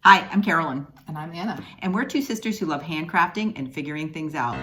Hi, I'm Carolyn. And I'm Anna. And we're two sisters who love handcrafting and figuring things out.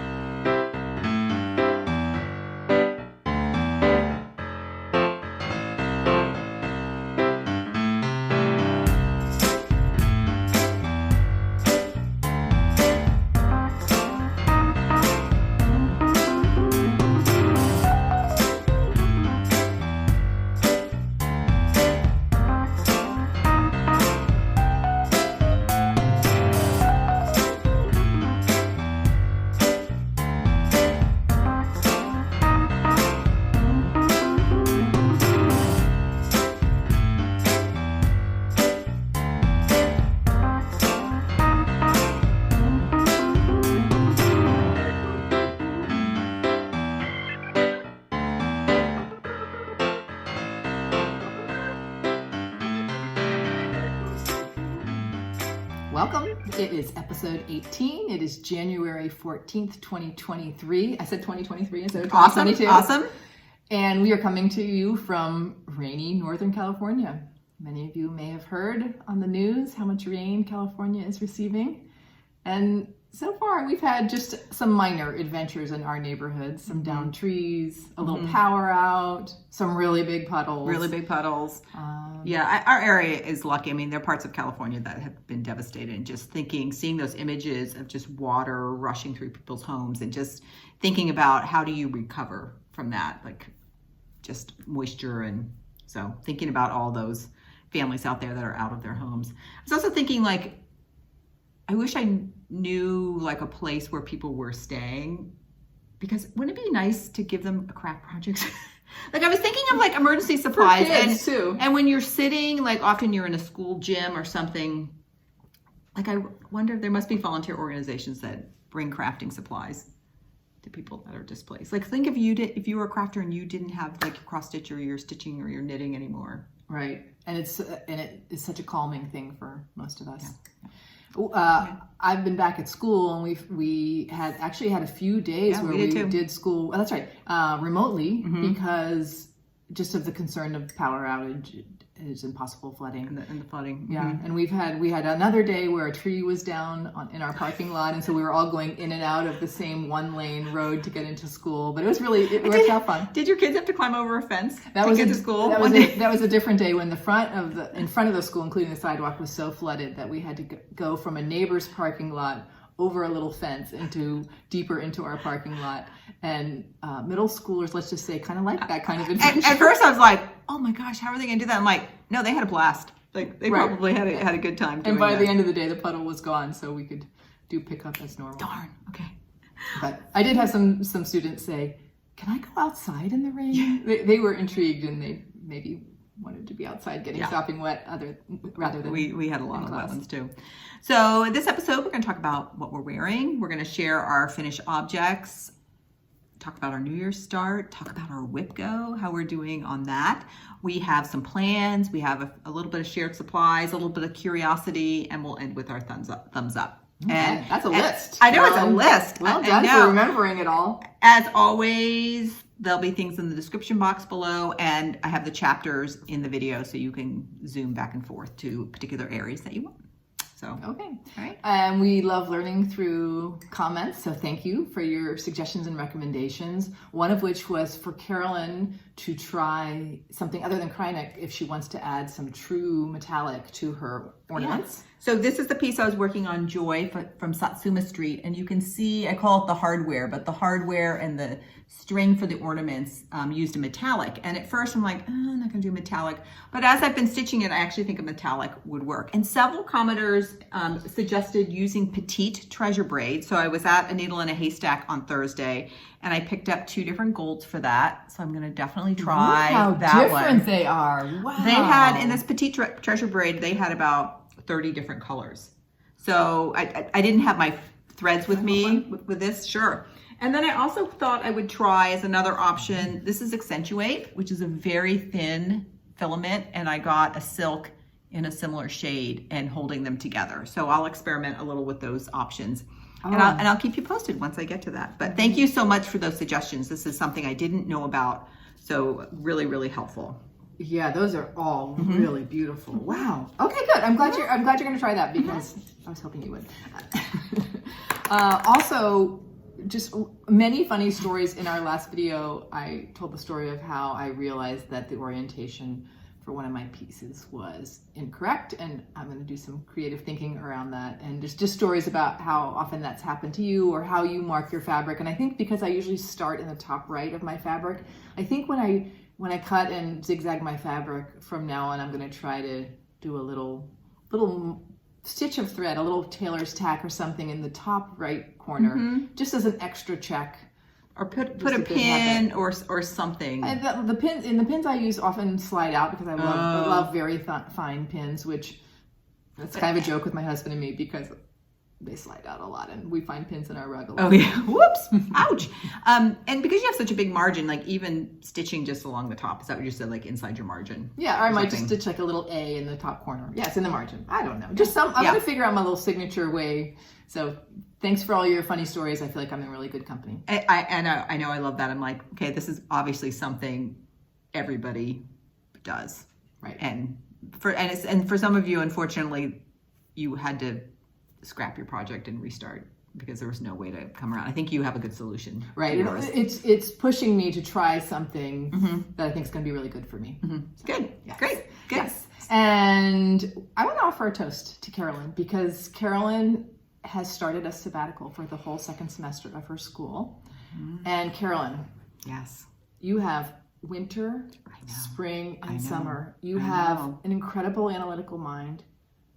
Welcome. It is episode 18. It is January 14th, 2023. I said 2023 instead of 2022. Awesome. And we are coming to you from rainy Northern California. Many of you may have heard on the news how much rain California is receiving. And so far we've had just some minor adventures in our neighborhood, some downed trees, a little power out, some really big puddles. Yeah, our area is lucky. I mean, there are parts of California that have been devastated, and just seeing those images of just water rushing through people's homes and just thinking about how do you recover from that, like just moisture. And so thinking about all those families out there that are out of their homes. I was also thinking, like, I wish I knew like a place where people were staying, because wouldn't it be nice to give them a craft project? Like, I was thinking of like emergency supplies. For kids too. And when you're sitting, like often you're in a school gym or something, like I wonder if there must be volunteer organizations that bring crafting supplies to people that are displaced. Like, think if you were a crafter and you didn't have like your cross stitch or your stitching or your knitting anymore. Right. And it is such a calming thing for most of us. Yeah. I've been back at school, and we had a few days where we did school. That's right, remotely, because just of the concern of power outage is impossible flooding and the flooding. Yeah, and we had another day where a tree was down in our parking lot, and so we were all going in and out of the same one-lane road to get into school. But it worked out fun. Did your kids have to climb over a fence to get to school? That was a different day when in front of the school, including the sidewalk, was so flooded that we had to go from a neighbor's parking lot over a little fence deeper into our parking lot. And middle schoolers, let's just say, kind of like that kind of adventure. At first I was like, oh my gosh, how are they going to do that? I'm like, no, they had a blast. Like, they probably had a good time doing that. And by the end of the day, the puddle was gone, so we could do pickup as normal. Darn, okay. But I did have some students say, can I go outside in the rain? Yeah. They were intrigued, and they maybe wanted to be outside getting sopping wet rather than we had a lot of wet ones too. So in this episode, we're going to talk about what we're wearing. We're going to share our finished objects, talk about our New Year's start, talk about our WIPGo, how we're doing on that. We have some plans. We have a little bit of shared supplies, a little bit of curiosity, and we'll end with our thumbs up. Okay. And that's a list. I know, it's a list. Well done for remembering it all. As always, there'll be things in the description box below, and I have the chapters in the video so you can zoom back and forth to particular areas that you want. So, okay. All right. And we love learning through comments, so thank you for your suggestions and recommendations. One of which was for Carolyn to try something other than Krynic if she wants to add some true metallic to her ornaments. Yeah. So this is the piece I was working on, Joy, from Satsuma Street, and you can see, I call it the hardware, but the hardware and the string for the ornaments used a metallic. And at first I'm like, I'm not gonna do metallic. But as I've been stitching it, I actually think a metallic would work. And several commenters suggested using petite treasure braid. So I was at a needle in a haystack on Thursday, and I picked up 2 different golds for that. So I'm gonna definitely try that one. How different they are. Wow. They had, in this petite treasure braid, they had about 30 different colors. So I didn't have my threads with me with this, sure. And then I also thought I would try as another option, this is Accentuate, which is a very thin filament, and I got a silk in a similar shade and holding them together. So I'll experiment a little with those options. And I'll keep you posted once I get to that. But thank you so much for those suggestions. This is something I didn't know about. So really, really helpful. Yeah, those are all really beautiful. Wow. Okay, good. I'm glad you're going to try that because I was hoping you would. Also, just many funny stories in our last video. I told the story of how I realized that the orientation for one of my pieces was incorrect, and I'm going to do some creative thinking around that, and just stories about how often that's happened to you or how you mark your fabric. And I think because I usually start in the top right of my fabric, I think when I cut and zigzag my fabric from now on, I'm going to try to do a little stitch of thread, a little tailor's tack or something in the top right corner, just as an extra check. Or put a pin or something. The pins I use often slide out because I love very fine pins, which that's kind of a joke with my husband and me because they slide out a lot and we find pins in our rug a lot. Oh yeah, whoops, ouch. And because you have such a big margin, like even stitching just along the top, is that what you said, like inside your margin? Yeah, or I might just stitch like a little A in the top corner. Yeah, it's in the margin. I don't know. Just I'm gonna figure out my little signature way. So thanks for all your funny stories. I feel like I'm in really good company. I know, I love that. I'm like, okay, this is obviously something everybody does, right? And for some of you, unfortunately, you had to scrap your project and restart because there was no way to come around. I think you have a good solution, right? It's pushing me to try something that I think is going to be really good for me. So, good, yes. Great, good. Yes. And I want to offer a toast to Carolyn because Carolyn has started a sabbatical for the whole second semester of her school. And Carolyn, yes, you have winter, spring, and summer. You have an incredible analytical mind,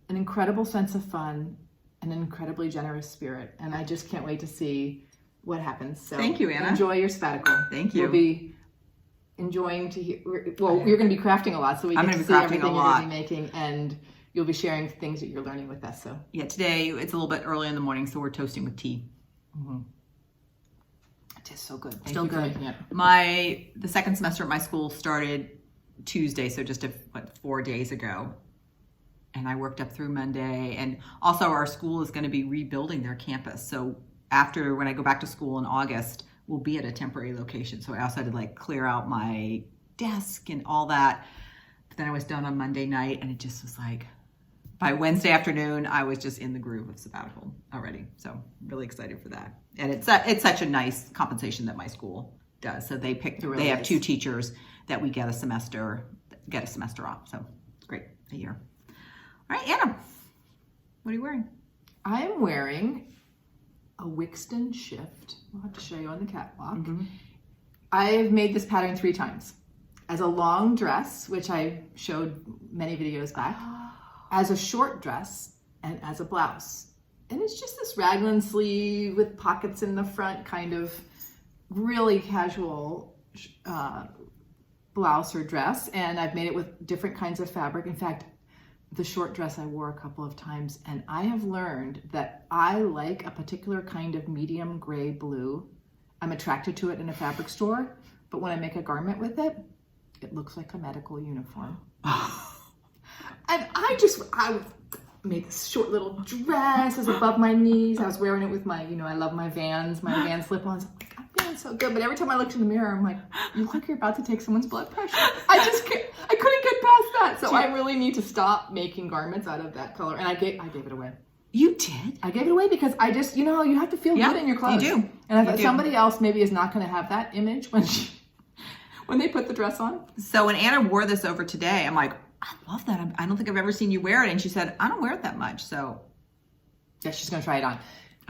an incredible sense of fun, and an incredibly generous spirit. And I just can't wait to see what happens. So thank you, Anna. Enjoy your sabbatical. Thank you. You'll be enjoying to hear, well, you're going to be crafting a lot, so we get to see everything you're going to be making, and you'll be sharing things that you're learning with us. So yeah, today it's a little bit early in the morning, so we're toasting with tea. It is so good. Thank Still you good. for making it. The second semester at my school started Tuesday, so just 4 days ago. And I worked up through Monday. And also our school is going to be rebuilding their campus. So when I go back to school in August, we'll be at a temporary location. So I also had to clear out my desk and all that. But then I was done on Monday night, and it just was by Wednesday afternoon, I was just in the groove of sabbatical already. So I'm really excited for that. And it's such a nice compensation that my school does. So they have 2 teachers that we get a semester off. So it's great, a year. All right, Anna, what are you wearing? I am wearing a Wikston shift. I'll have to show you on the catwalk. I've made this pattern 3 times. As a long dress, which I showed many videos back, as a short dress, and as a blouse. And it's just this raglan sleeve with pockets in the front, kind of really casual blouse or dress. And I've made it with different kinds of fabric. In fact, the short dress I wore a couple of times, and I have learned that I like a particular kind of medium gray blue. I'm attracted to it in a fabric store, but when I make a garment with it, it looks like a medical uniform. And I made this short little dress. It was above my knees. I was wearing it with my, I love my Vans slip-ons. I'm like, I'm feeling so good. But every time I looked in the mirror, I'm like, you look like you're about to take someone's blood pressure. I couldn't get past that. So I really need to stop making garments out of that color. And I gave it away. You did? I gave it away because I just, you have to feel good in your clothes. You do. And if somebody else maybe is not going to have that image when they put the dress on. So when Anna wore this over today, I'm like, I love that. I don't think I've ever seen you wear it. And she said, I don't wear it that much. So yeah, she's going to try it on.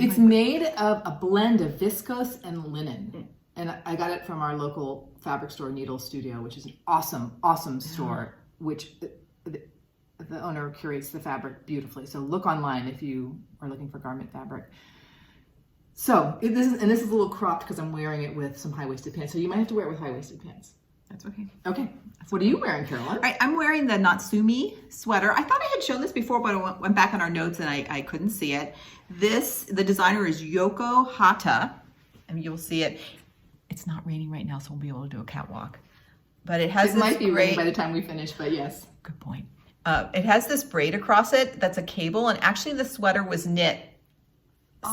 It's made of a blend of viscose and linen. And I got it from our local fabric store, Needle Studio, which is an awesome, awesome store, which the owner curates the fabric beautifully. So look online if you are looking for garment fabric. So this is a little cropped because I'm wearing it with some high-waisted pants. So you might have to wear it with high-waisted pants. That's okay. Okay. What are you wearing, Carolyn? All right, I'm wearing the Natsumi sweater. I thought I had shown this before, but I went back on our notes and I couldn't see it. The designer is Yoko Hata, and you'll see it. It's not raining right now, so we'll be able to do a catwalk. But it has might be raining by the time we finish, but yes. Good point. It has this braid across it that's a cable, and actually the sweater was knit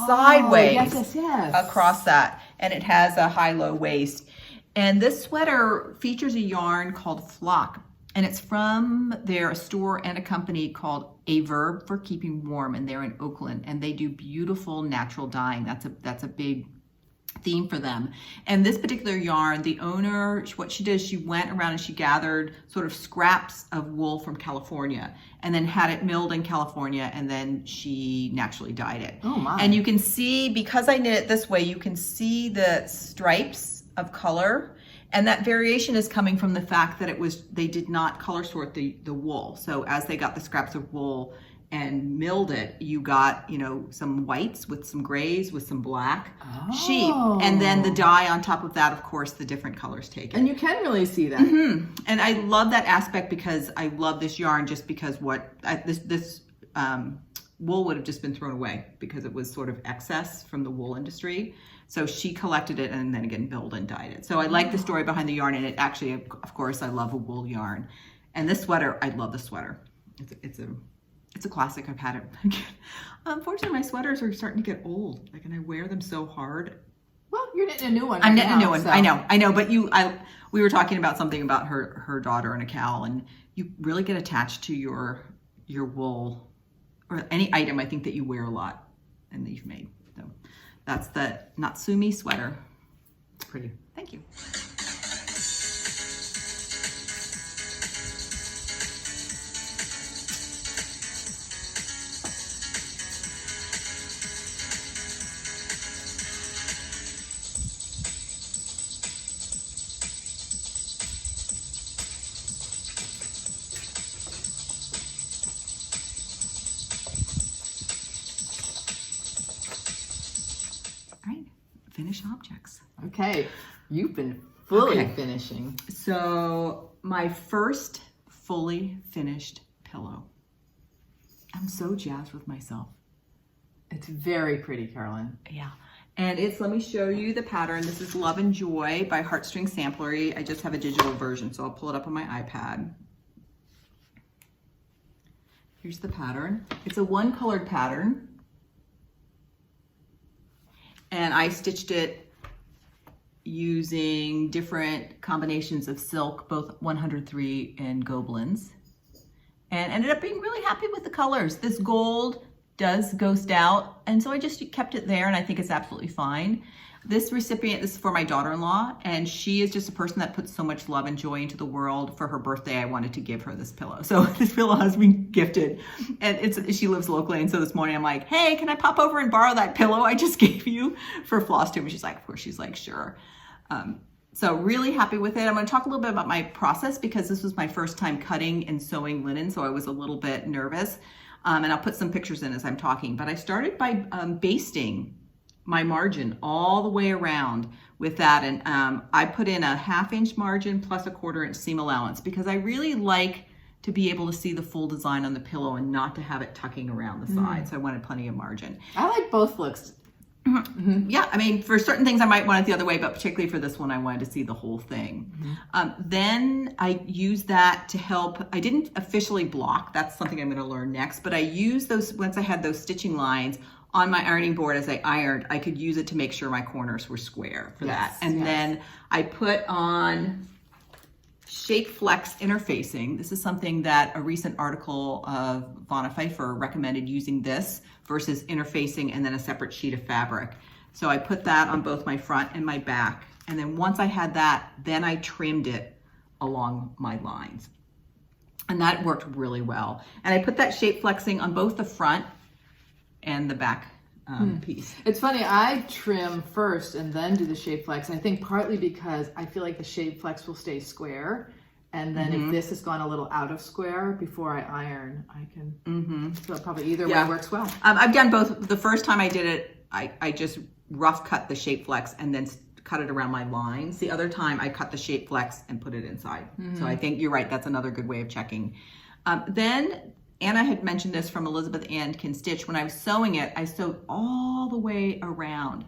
sideways across that, and it has a high-low waist. And this sweater features a yarn called flock, And it's from a store and a company called A Verb for Keeping Warm, and they're in Oakland, and they do beautiful natural dyeing. That's a big theme for them. And this particular yarn, the owner, what she did, she went around and she gathered sort of scraps of wool from California and then had it milled in California, and then she naturally dyed it. Oh my. And you can see, because I knit it this way, you can see the stripes of color. And that variation is coming from the fact that they did not color sort the wool. So as they got the scraps of wool and milled it, you got, some whites with some grays with some black sheep. And then the dye on top of that, of course, the different colors taken. And you can really see that. Mm-hmm. And I love that aspect because I love this yarn just because this wool would have just been thrown away because it was sort of excess from the wool industry. So she collected it and then again milled and dyed it. So I like the story behind the yarn, and it actually, of course, I love a wool yarn. And this sweater, I love the sweater. It's a classic. I've had it. Unfortunately, my sweaters are starting to get old, and I wear them so hard. Well, you're knitting a new one. I'm knitting a new one. So. I know. But we were talking about something about her daughter and a cowl, and you really get attached to your wool or any item I think that you wear a lot and that you've made. So that's the Natsumi sweater. It's pretty. Thank you. Finish objects. Okay, you've been fully finishing. So my first fully finished pillow. I'm so jazzed with myself. It's very pretty, Carolyn. Yeah. And let me show you the pattern. This is Love and Joy by Heartstring Samplery. I just have a digital version, so I'll pull it up on my iPad. Here's the pattern. It's a one-colored pattern. And I stitched it using different combinations of silk, both 103 and Gobelins, and ended up being really happy with the colors. This gold does ghost out, and so I just kept it there, and I think it's absolutely fine. This recipient, this is for my daughter-in-law, and she is just a person that puts so much love and joy into the world. For her birthday, I wanted to give her this pillow. So this pillow has been gifted, and she lives locally, and so this morning I'm like, hey, can I pop over and borrow that pillow I just gave you for FlossTube? And she's like, of course. She's like, sure. So really happy with it. I'm going to talk a little bit about my process because this was my first time cutting and sewing linen, so I was a little bit nervous. And I'll put some pictures in as I'm talking. But I started by basting my margin all the way around with that, and I put in a 1/2 inch margin plus a 1/4 inch seam allowance because I really like to be able to see the full design on the pillow and not to have it tucking around the side. So I wanted plenty of margin. I like both looks. Mm-hmm. Yeah, I mean, for certain things I might want it the other way, but particularly for this one, I wanted to see the whole thing. Then I used that to help. I didn't officially block. That's something I'm going to learn next, but I used those, once I had those stitching lines on my ironing board as I ironed, I could use it to make sure my corners were square for that. And then I put on Shape Flex interfacing. This is something that a recent article of Vonna Pfeiffer recommended using this versus interfacing and then a separate sheet of fabric. So I put that on both my front and my back. And then once I had that, then I trimmed it along my lines. And that worked really well. And I put that shape flexing on both the front and the back piece. It's funny, I trim first and then do the shape flex. I think partly because I feel like the shape flex will stay square. And then if this has gone a little out of square before I iron, I can, so probably either way works well. I've done both. The first time I did it, I just rough cut the shape flex and then cut it around my lines. The other time I cut the shape flex and put it inside. So I think you're right. That's another good way of checking. Then Anna had mentioned this from Elizabeth Ann Can Stitch. When I was sewing it, I sewed all the way around.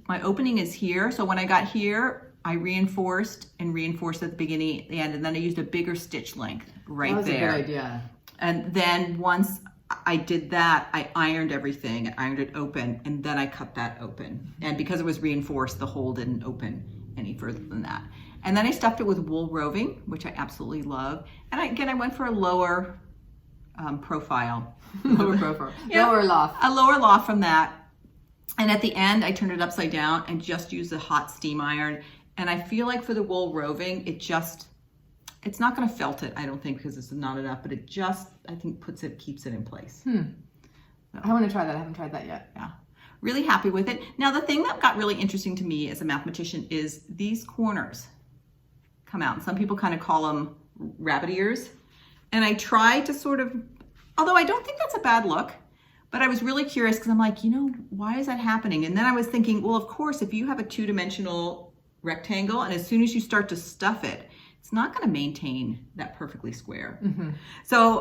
My opening is here. So when I got here, I reinforced at the beginning, at the end, and then I used a bigger stitch length right there. That was a good idea. And then once I did that, I ironed everything. I ironed it open, and then I cut that open. And because it was reinforced, the hole didn't open any further than that. And then I stuffed it with wool roving, which I absolutely love. And I went for a lower profile. Lower profile. Yeah, lower loft. A lower loft from that. And at the end, I turned it upside down and just used a hot steam iron. And I feel like for the wool roving, it's not going to felt it, I don't think, because it's not enough, but it just, I think, keeps it in place. So. I want to try that. I haven't tried that yet. Yeah. Really happy with it. Now, the thing that got really interesting to me as a mathematician is these corners come out. And some people kind of call them rabbit ears. And I tried to sort of, although I don't think that's a bad look, but I was really curious because I'm like, why is that happening? And then I was thinking, well, of course, if you have a two-dimensional rectangle and as soon as you start to stuff it, it's not going to maintain that perfectly square. So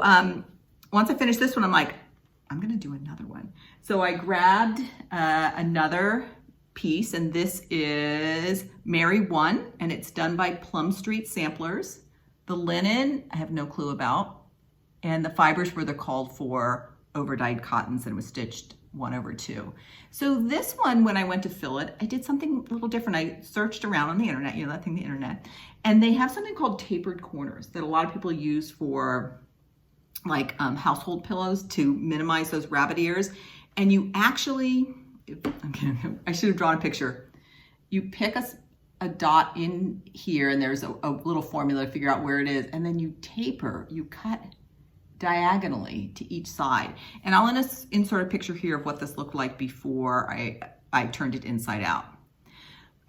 once I finished this one, I'm like, I'm going to do another one. So I grabbed another piece, and this is Mary 1, and it's done by Plum Street Samplers. The linen, I have no clue about, and the fibers were called for overdyed cottons, and it was stitched 1/2. So this one, when I went to fill it, I did something a little different. I searched around on the internet, that thing, the internet, and they have something called tapered corners that a lot of people use for like household pillows to minimize those rabbit ears. And you actually, I should have drawn a picture. You pick a dot in here, and there's a little formula to figure out where it is, and then you cut diagonally to each side. And I'll insert a picture here of what this looked like before I turned it inside out.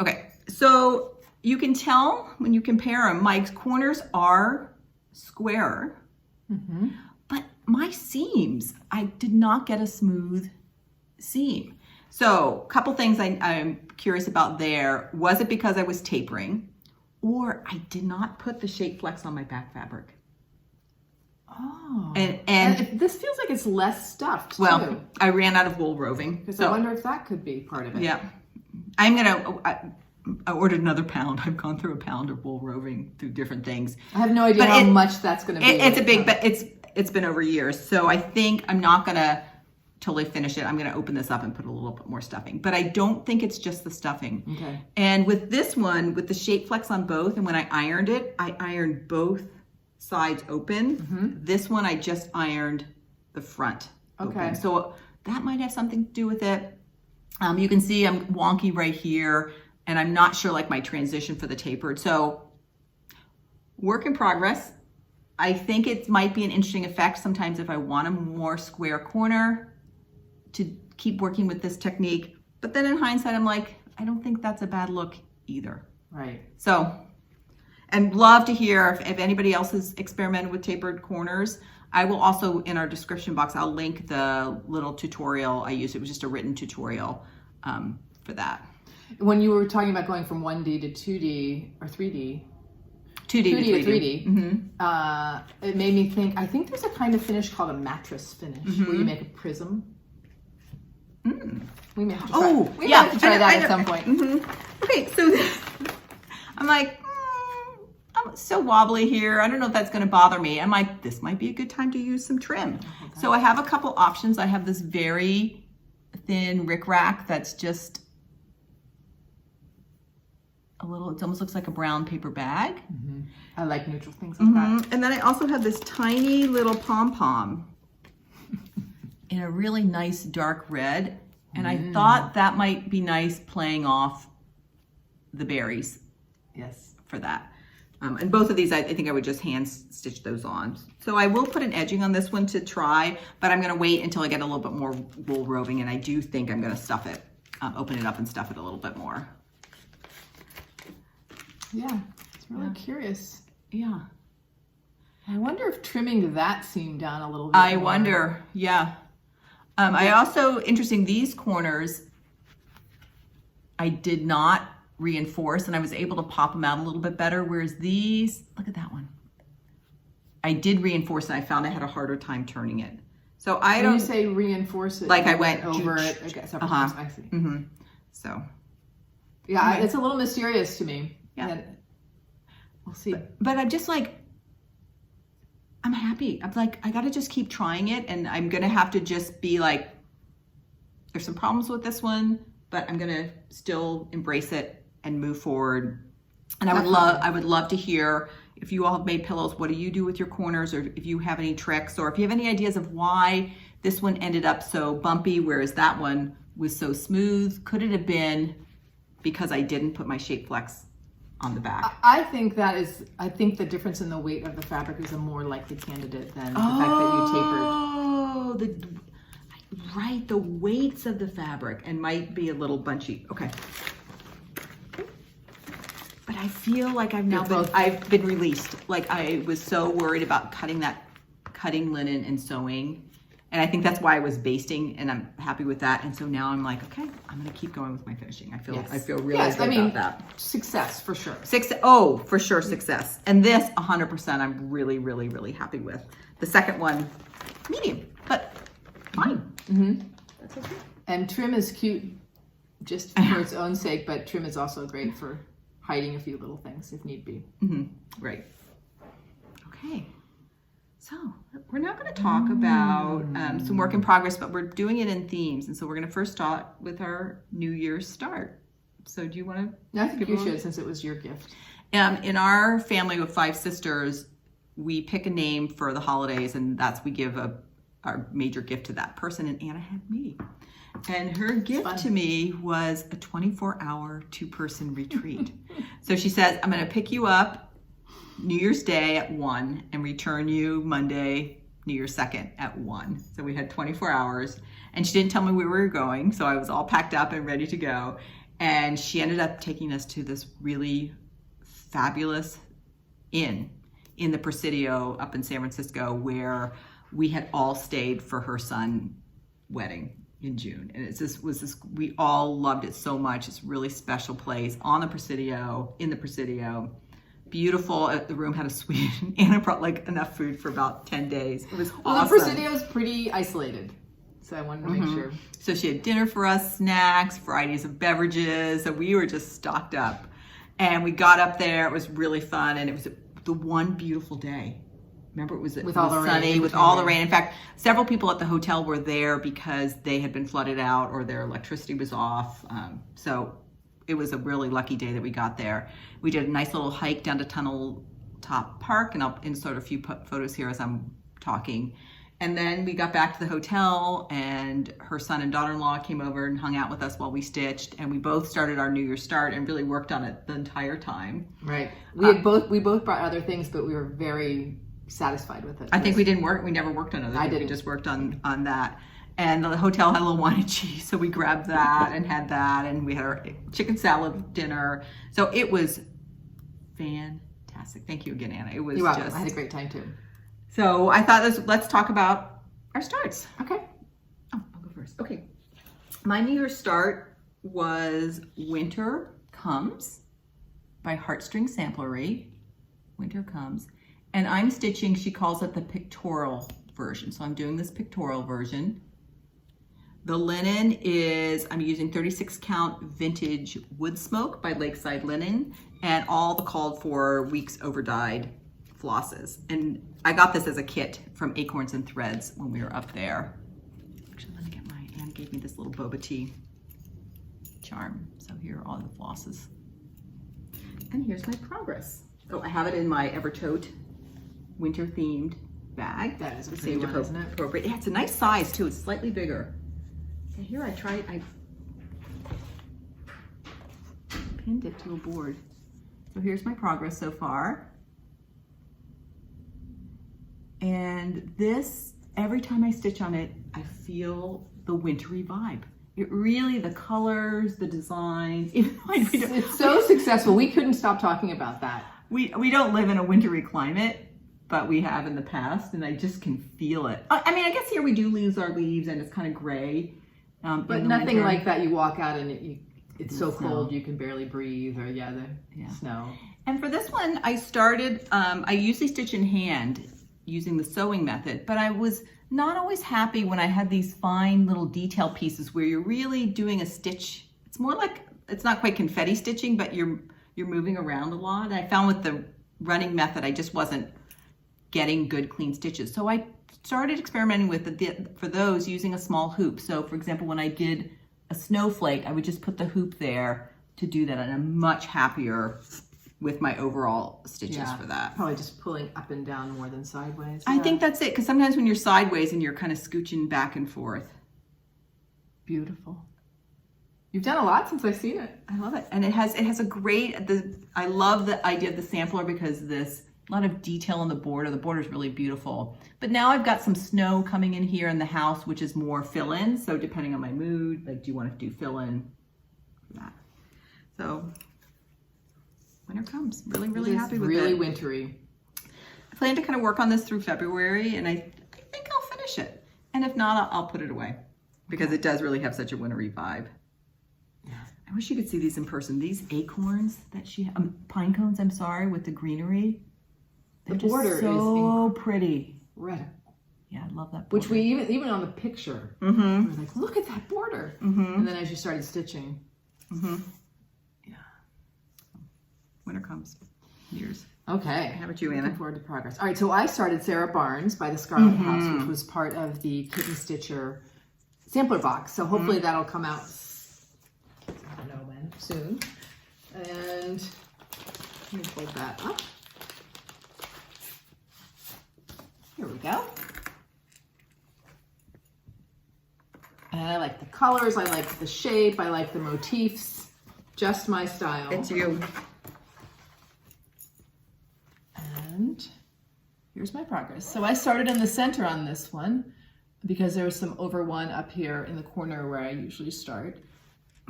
Okay, so you can tell when you compare them, my corners are squarer, but my seams, I did not get a smooth seam. So a couple things I'm curious about there. Was it because I was tapering, or I did not put the shape flex on my back fabric? Oh, and this feels like it's less stuffed. Well, too. I ran out of wool roving. Because I wonder if that could be part of it. Yeah, I ordered another pound. I've gone through a pound of wool roving through different things. I have no idea how much that's going to be. It's a big, but it's been over years. So I think I'm not going to totally finish it. I'm going to open this up and put a little bit more stuffing. But I don't think it's just the stuffing. Okay. And with this one, with the shape flex on both, and when I ironed it, I ironed both sides open. This one, I just ironed the front open. So that might have something to do with it. You can see I'm wonky right here, and I'm not sure like my transition for the tapered. So work in progress. I think it might be an interesting effect sometimes if I want a more square corner to keep working with this technique. But then in hindsight, I'm like, I don't think that's a bad look either. Right. So, and love to hear if anybody else has experimented with tapered corners. I will also, in our description box, I'll link the little tutorial I used. It was just a written tutorial for that. When you were talking about going from 1D to 2D or 3D, 2D to 3D, it made me think, I think there's a kind of finish called a mattress finish, where you make a prism. We may have to try, have to try that at some point. Okay, so I'm like, I'm so wobbly here. I don't know if that's going to bother me. I'm like, this might be a good time to use some trim. So I have a couple options. I have this very thin rickrack that's just a little, it almost looks like a brown paper bag. I like neutral things like that. And then I also have this tiny little pom-pom in a really nice dark red. And I thought that might be nice playing off the berries. Yes. For that. And both of these, I think I would just hand stitch those on. So I will put an edging on this one to try, but I'm going to wait until I get a little bit more wool roving, and I do think I'm going to stuff it, open it up and stuff it a little bit more. Yeah, it's really curious. Yeah. I wonder if trimming that seam down a little bit I more. wonder, yeah. I also, interesting, these corners, I did not reinforce, and I was able to pop them out a little bit better, whereas these, look at that one. I did reinforce, and I found I had a harder time turning it. So I don't... When you say reinforce it, like I went over it, I guess, I see. So... Yeah, it's a little mysterious to me. Yeah. We'll see. But I'm just like, I'm happy. I'm like, I got to just keep trying it, and I'm going to have to just be like, there's some problems with this one, but I'm going to still embrace it and move forward And I would love to hear if you all have made pillows, what do you do with your corners, or if you have any tricks, or if you have any ideas of why this one ended up so bumpy, whereas that one was so smooth. Could it have been because I didn't put my shape flex on the back? I think the difference in the weight of the fabric is a more likely candidate than the fact that you tapered. Oh, right, the weights of the fabric and might be a little bunchy. Okay. But I feel like I've been released. Like I was so worried about cutting linen and sewing. And I think that's why I was basting, and I'm happy with that. And so now I'm like, okay, I'm gonna keep going with my finishing. I feel really good about that. Success for sure. For sure, success. And this 100% I'm really, really, really happy with. The second one, medium, but fine. Mm-hmm. That's okay. And trim is cute just for its own sake, but trim is also great for hiding a few little things if need be. Mm-hmm. Right. Okay. So we're now going to talk about some work in progress, but we're doing it in themes. And so we're going to first start with our New Year's start. So do you want to? I think you should, since it was your gift. In our family of 5 sisters, we pick a name for the holidays, and we give our major gift to that person. And Anna had me. And her gift to me was a 24-hour 2-person retreat. So she says, I'm going to pick you up New Year's Day at 1 and return you Monday, New Year's 2nd at 1. So we had 24 hours, and she didn't tell me where we were going. So I was all packed up and ready to go. And she ended up taking us to this really fabulous inn in the Presidio up in San Francisco, where we had all stayed for her son's wedding in June. And we all loved it so much. It's a really special place in the Presidio. Beautiful. The room had a suite. Anna brought like enough food for about 10 days. It was awesome. The Presidio is pretty isolated, so I wanted to make sure. So she had dinner for us, snacks, varieties of beverages. So we were just stocked up. And we got up there. It was really fun. And it was the one beautiful day. Remember, it was sunny with all the rain. In fact, several people at the hotel were there because they had been flooded out or their electricity was off. So it was a really lucky day that we got there. We did a nice little hike down to Tunnel Top Park, and I'll insert a few photos here as I'm talking. And then we got back to the hotel, and her son and daughter-in-law came over and hung out with us while we stitched, and we both started our New Year's start and really worked on it the entire time. Right. We both brought other things, but we were very satisfied with it. I think we never worked on other things. We just worked on that. And the hotel had a little wine and cheese, so we grabbed that and had that, and we had our chicken salad dinner. So it was fantastic. Thank you again, Anna. It was I had a great time too. So I thought let's talk about our starts. Okay. Oh, I'll go first. Okay. My New Year's start was Winter Comes by Heartstring Samplery. Winter Comes. And I'm stitching, she calls it the pictorial version. So I'm doing this pictorial version. The linen is, I'm using 36 count vintage wood smoke by Lakeside Linen, and all the called for weeks overdyed flosses. And I got this as a kit from Acorns and Threads when we were up there. Actually, let me get Anna gave me this little boba tea charm. So here are all the flosses. And here's my progress. So I have it in my Evertote winter themed bag. That is a pretty one, isn't it? Appropriate. Yeah, it's a nice size too. It's slightly bigger. So here I pinned it to a board. So here's my progress so far. And this, every time I stitch on it, I feel the wintry vibe. It really, the colors, the designs. It's so successful. We couldn't stop talking about that. We don't live in a wintry climate, but we have in the past, and I just can feel it. I mean, I guess here we do lose our leaves, and it's kind of gray. But nothing winter. Like that. You walk out and it's so cold you can barely breathe, or the snow. And for this one, I started. I usually stitch in hand using the sewing method, but I was not always happy when I had these fine little detail pieces where you're really doing a stitch. It's more like, it's not quite confetti stitching, but you're moving around a lot. And I found with the running method, I just wasn't getting good clean stitches. So I started experimenting with for those using a small hoop. So for example, when I did a snowflake, I would just put the hoop there to do that, and I'm much happier with my overall stitches for that. Probably just pulling up and down more than sideways. I think that's it, because sometimes when you're sideways and you're kind of scooching back and forth. Beautiful. You've done a lot since I've seen it. I love it. And it has a great, I love the idea of the sampler because this, a lot of detail on the border. The border is really beautiful. But now I've got some snow coming in here in the house, which is more fill-in. So depending on my mood, like, do you want to do fill-in for that? So winter comes. Really, really happy with it. Really wintry. I plan to kind of work on this through February, and I think I'll finish it. And if not, I'll put it away because it does really have such a wintry vibe. Yeah. I wish you could see these in person. These acorns that she, pine cones, I'm sorry, with the greenery. They're The border just so pretty. Incredible. Yeah, I love that border. Which we even on the picture, we were like, look at that border. And then as you started stitching. Yeah. Winter comes. Years. Okay. How about you, Anna? Looking forward to progress. All right, so I started Sarah Barnes by the Scarlet House, which was part of the Kitten Stitcher sampler box. So hopefully that'll come out, I don't know when, soon. And let me fold that up. Here we go. And I like the colors, I like the shape, I like the motifs. Just my style. It's you. And here's my progress. So I started in the center on this one because there was some over one up here in the corner where I usually start.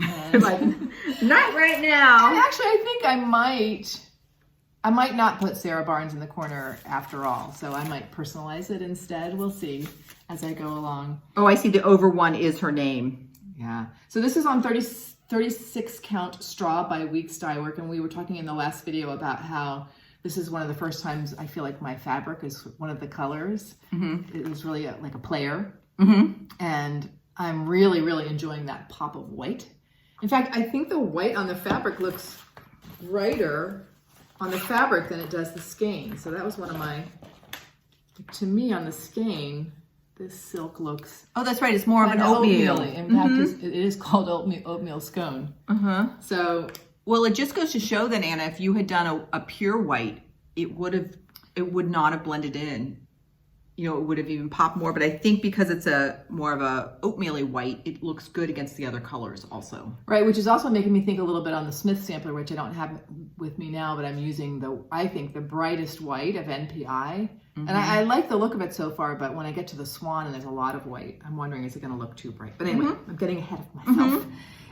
And Like, not right now. and actually, I think I might not put Sarah Barnes in the corner after all. So I might personalize it instead. We'll see as I go along. Oh, I see the over one is her name. Yeah. So this is on 36 count straw by Wikston, and we were talking in the last video about how this is one of the first times I feel like my fabric is one of the colors. It was really like a player. And I'm really, really enjoying that pop of white. In fact, I think the white on the fabric looks brighter on the fabric than it does the skein. So that was one of my, to me on the skein, this silk looks Oh, that's right. It's more of an oatmeal. oatmeal. In fact, it is called oatmeal scone. So Well, it just goes to show then, Anna, if you had done a pure white, it would not have blended in. You know, it would have even popped more. But I think because it's more of a oatmeal-y white, it looks good against the other colors also. right, which is also making me think a little bit on the Smith sampler, which I don't have with me now, but I'm using I think the brightest white of NPI. And I like the look of it so far, but when I get to the swan and there's a lot of white, I'm wondering, is it going to look too bright? But anyway, I'm getting ahead of myself.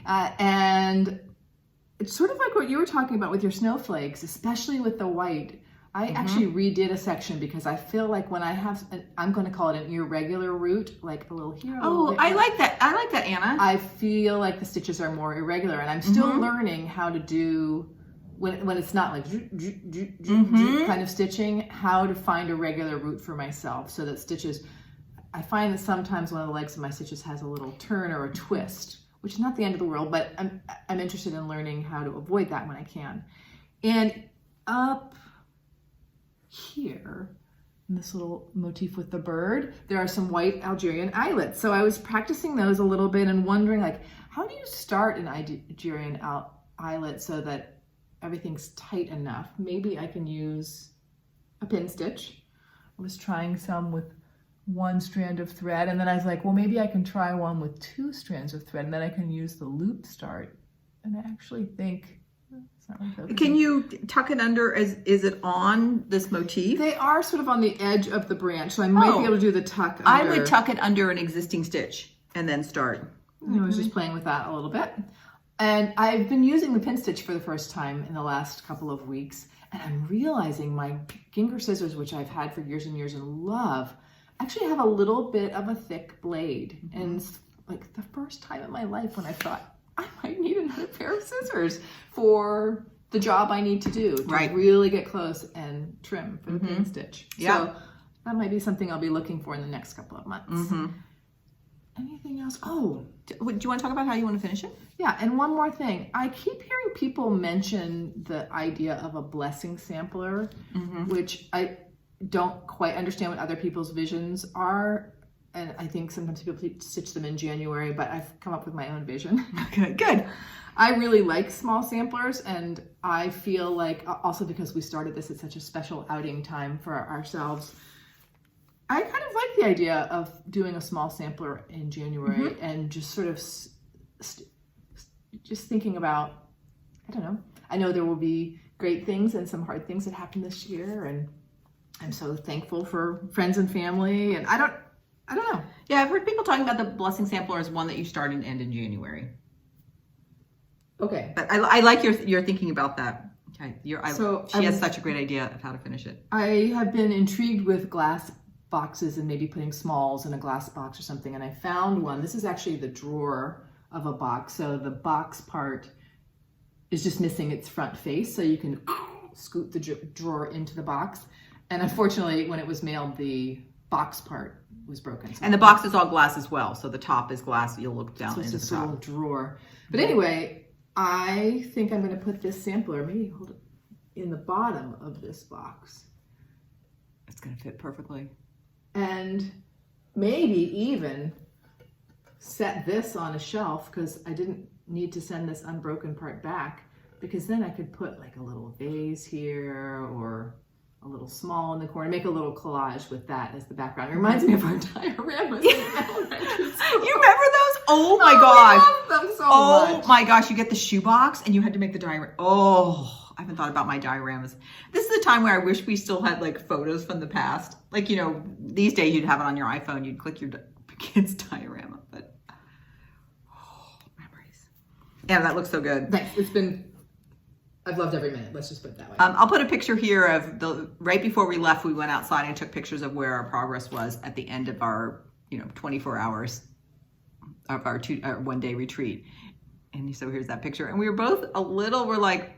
And it's sort of like what you were talking about with your snowflakes, especially with the white. I actually redid a section because I feel like when I have, I'm going to call it an irregular root, like a little here. I like that. I like that, Anna. I feel like the stitches are more irregular, and I'm still learning how to do, when it's not like kind of stitching, how to find a regular root for myself so that stitches, I find that sometimes one of the legs of my stitches has a little turn or a twist, which is not the end of the world, but I'm interested in learning how to avoid that when I can. And up here, in this little motif with the bird, there are some white Algerian eyelets. So I was practicing those a little bit and wondering, like, how do you start an Algerian eyelet so that everything's tight enough? Maybe I can use a pin stitch. I was trying some with one strand of thread, and then I was like, well, maybe I can try one with 2 strands of thread, and then I can use the loop start. And I actually think it's not really focusing. Can you tuck it under? Is it on this motif? They are sort of on the edge of the branch, so I might be able to do the tuck under. I would tuck it under an existing stitch and then start. I was just playing with that a little bit. And I've been using the pin stitch for the first time in the last couple of weeks, and I'm realizing my Ginger scissors, which I've had for years and years and love, actually have a little bit of a thick blade. And it's like the first time in my life when I thought, I might need another pair of scissors for the job I need to do to really get close and trim for the pin stitch. So that might be something I'll be looking for in the next couple of months. Anything else? Oh, do you want to talk about how you want to finish it? yeah, and one more thing. I keep hearing people mention the idea of a blessing sampler, which I don't quite understand what other people's visions are and I think sometimes people stitch them in January, but I've come up with my own vision. Okay, good. I really like small samplers, and I feel like also because we started this at such a special outing time for ourselves, I kind of like the idea of doing a small sampler in January and just sort of just thinking about, I don't know. I know there will be great things and some hard things that happen this year, and I'm so thankful for friends and family, and I don't know. Yeah, I've heard people talking about the blessing sampler as one that you start and end in January. Okay. But I like your thinking about that. Okay. She has such a great idea of how to finish it. I have been intrigued with glass boxes and maybe putting smalls in a glass box or something, and I found one. This is actually the drawer of a box. So the box part is just missing its front face, so you can scoot the drawer into the box. And unfortunately, when it was mailed, the box part was broken. So and the box is all glass as well, so the top is glass. You'll look down into the top. It's just a little drawer. But anyway, I think I'm going to put this sampler, maybe hold it in the bottom of this box. It's going to fit perfectly. And maybe even set this on a shelf, because I didn't need to send this unbroken part back, because then I could put like a little vase here or a little small in the corner, make a little collage with that as the background. It reminds me of our dioramas. You remember those? Oh my gosh. I love them so much. My gosh, you get the shoebox and you had to make the diorama. Oh, I haven't thought about my dioramas. This is a time where I wish we still had like photos from the past. Like, these days you'd have it on your iPhone, you'd click your kid's diorama, but memories. Yeah, that looks so good. Thanks. I've loved every minute. Let's just put it that way. I'll put a picture here of right before we left, we went outside and took pictures of where our progress was at the end of our, 24 hours of our 1-day retreat. And so here's that picture. And we were both we're like,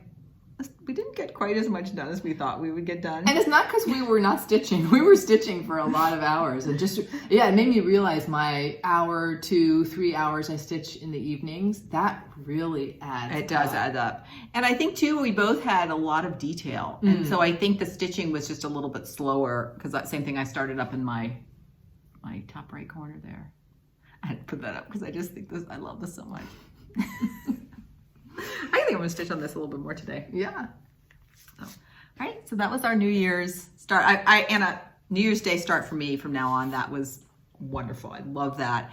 we didn't get quite as much done as we thought we would get done. And it's not because we were not stitching. We were stitching for a lot of hours. And it made me realize my 1 to 3 hours I stitch in the evenings, that really adds up. It does add up. And I think too, we both had a lot of detail. And so I think the stitching was just a little bit slower, because that same thing I started up in my top right corner there. I had to put that up because I just think I love this so much. I think I'm going to stitch on this a little bit more today. Yeah. So, all right. So that was our New Year's start. Anna, New Year's Day start for me from now on. That was wonderful. I love that.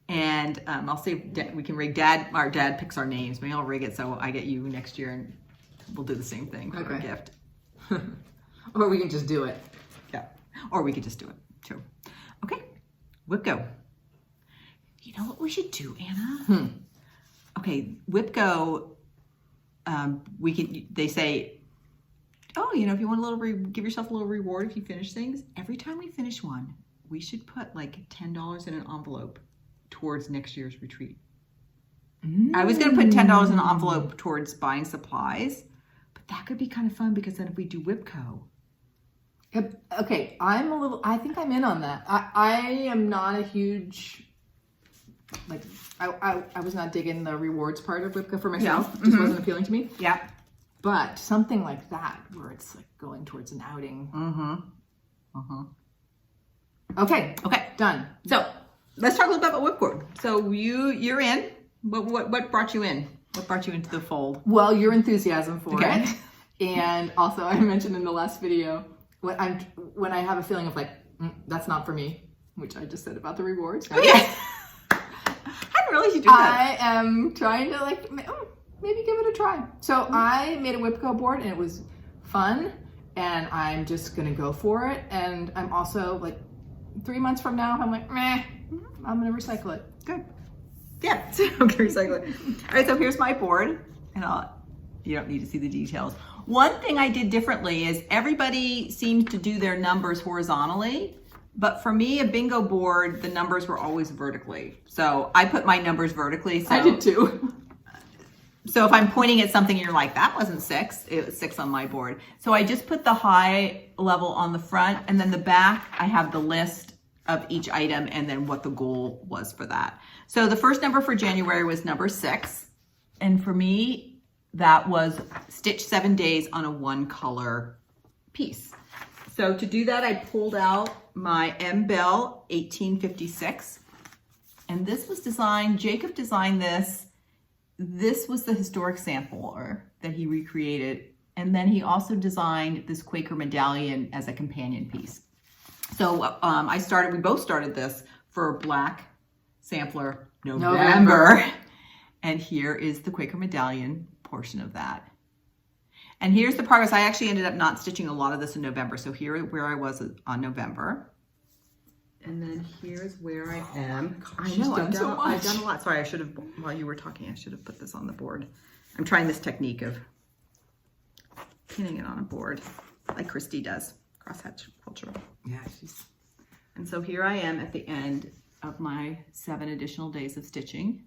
And I'll see if we can rig our dad picks our names. Maybe I'll rig it so I get you next year and we'll do the same thing for a gift. Or we can just do it. Yeah. Or we could just do it too. Okay. WIPGo. You know what we should do, Anna? Okay, WIPGo, they say, if you want give yourself a little reward if you finish things. Every time we finish one, we should put like $10 in an envelope towards next year's retreat. I was going to put $10 in an envelope towards buying supplies, but that could be kind of fun, because then if we do WIPGo. Okay, I think I'm in on that. I am not a huge... I was not digging the rewards part of WIPGo for myself. It just wasn't appealing to me. Yeah. But something like that, where it's like going towards an outing. Okay, done. So let's talk a little bit about WIPGo. So you're in. What brought you in? What brought you into the fold? Well, your enthusiasm for it. And also, I mentioned in the last video, when I have a feeling of like, that's not for me, which I just said about the rewards. Right? Oh, yeah. Really should do that. I am trying to maybe give it a try. So I made a WIPGo board and it was fun, and I'm just gonna go for it. And I'm also like 3 months from now, I'm like, meh, I'm gonna recycle it. Good. Yeah, so I'm gonna recycle it. All right, so here's my board, and you don't need to see the details. One thing I did differently is everybody seemed to do their numbers horizontally. But for me, a bingo board, the numbers were always vertically. So I put my numbers vertically. So, I did too. So if I'm pointing at something and you're like, that wasn't 6, it was 6 on my board. So I just put the high level on the front, and then the back, I have the list of each item and then what the goal was for that. So the first number for January was number 6. And for me, that was stitch 7 days on a 1 color piece. So to do that, I pulled out my M. Bell 1856. And this was designed, Jacob designed this. This was the historic sampler that he recreated. And then he also designed this Quaker medallion as a companion piece. So we both started this for Black Sampler November. And here is the Quaker medallion portion of that. And here's the progress. I actually ended up not stitching a lot of this in November. So here where I was on November. And then here's where I am. Gosh, I know, I've done a lot. Sorry, I should have, while you were talking, I should have put this on the board. I'm trying this technique of pinning it on a board like Christy does, crosshatch culture. Yeah, And so here I am at the end of my 7 additional days of stitching.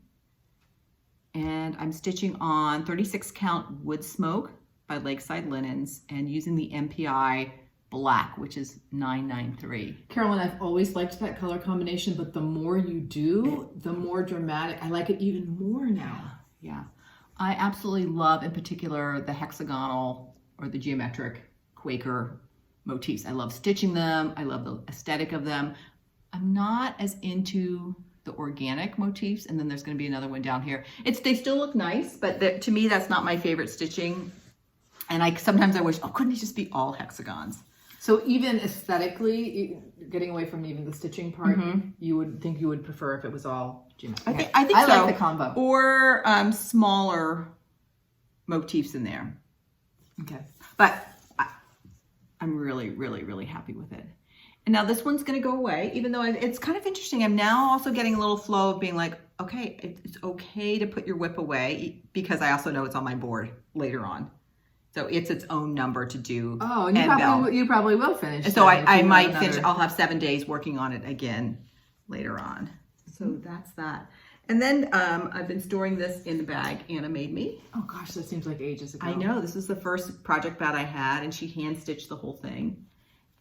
And I'm stitching on 36 count Wood Smoke by Lakeside Linens and using the MPI Black, which is 993. Carolyn, I've always liked that color combination, but the more you do, the more dramatic. I like it even more now. Yeah. I absolutely love, in particular, the hexagonal or the geometric Quaker motifs. I love stitching them. I love the aesthetic of them. I'm not as into the organic motifs, and then there's going to be another one down here. They still look nice, but to me, that's not my favorite stitching. And sometimes I wish, couldn't it just be all hexagons? So even aesthetically, getting away from even the stitching part, you would prefer if it was all geometric. I think so. I like the combo. Or smaller motifs in there. Okay. But I'm really, really, really happy with it. And now this one's going to go away, even though it's kind of interesting. I'm now also getting a little flow of being like, okay, it's okay to put your WIP away because I also know it's on my board later on. So it's its own number to do. Oh, and you probably will finish. So I might finish. I'll have 7 days working on it again later on. So that's that. And then I've been storing this in the bag Anna made me. Oh gosh, that seems like ages ago. I know. This is the first project bag I had, and she hand stitched the whole thing.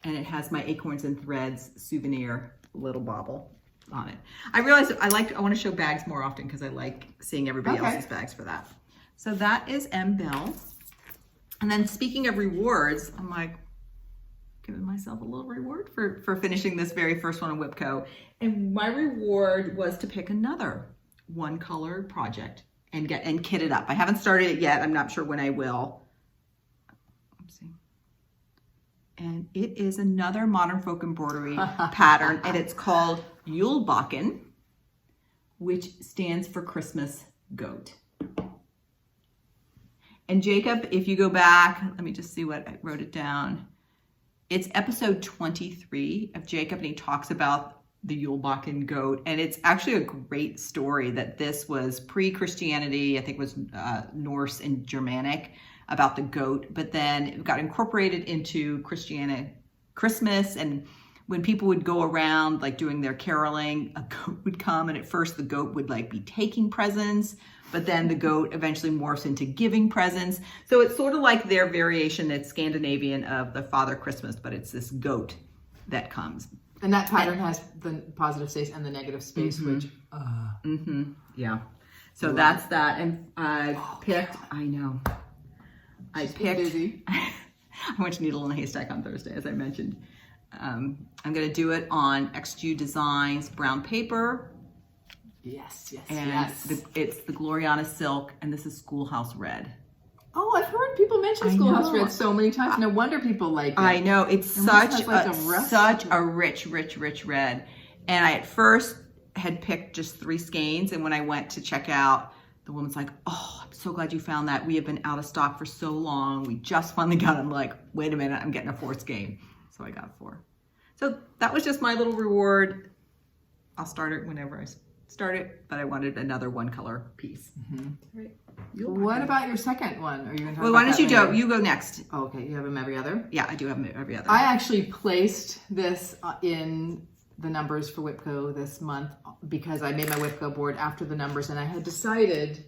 And it has my Acorns and Threads souvenir little bauble on it. I realized I want to show bags more often because I like seeing everybody else's bags for that. So that is M. Bell. And then speaking of rewards, I'm like giving myself a little reward for finishing this very first one on WIPGo. And my reward was to pick another one color project and kit it up. I haven't started it yet. I'm not sure when I will. And it is another modern folk embroidery pattern, and it's called Yulebakken, which stands for Christmas goat. And Jacob, if you go back, let me just see what I wrote it down. It's episode 23 of Jacob, and he talks about the Yulebakken goat. And it's actually a great story that this was pre-Christianity, I think it was Norse and Germanic, about the goat, but then it got incorporated into Christmas. And when people would go around like doing their caroling, a goat would come, and at first the goat would like be taking presents, but then the goat eventually morphs into giving presents. So it's sort of like their variation, it's Scandinavian of the Father Christmas, but it's this goat that comes. And that pattern has the positive space and the negative space, which yeah. So that's that. And I picked, I know. I went to Needle in a Haystack on Thursday, as I mentioned. I'm going to do it on XG Designs brown paper. Yes. It's the Gloriana silk, and this is Schoolhouse Red. Oh, I've heard people mention Schoolhouse Red so many times. No wonder people like it. I know. It's such a rich red. And I at first had picked just 3 skeins, and when I went to check out, the woman's like, oh, I'm so glad you found that. We have been out of stock for so long. We just finally got it. I'm like, wait a minute, I'm getting a 4th skein. So I got 4. So that was just my little reward. I'll start it whenever I start it, but I wanted another one color piece. Right. What about your second one? Are you going to talk well, why don't you go next? Oh, okay, you have them every other? Yeah, I do have them every other. I actually placed this in the numbers for WIPGo this month because I made my WIPGo board after the numbers, and I had decided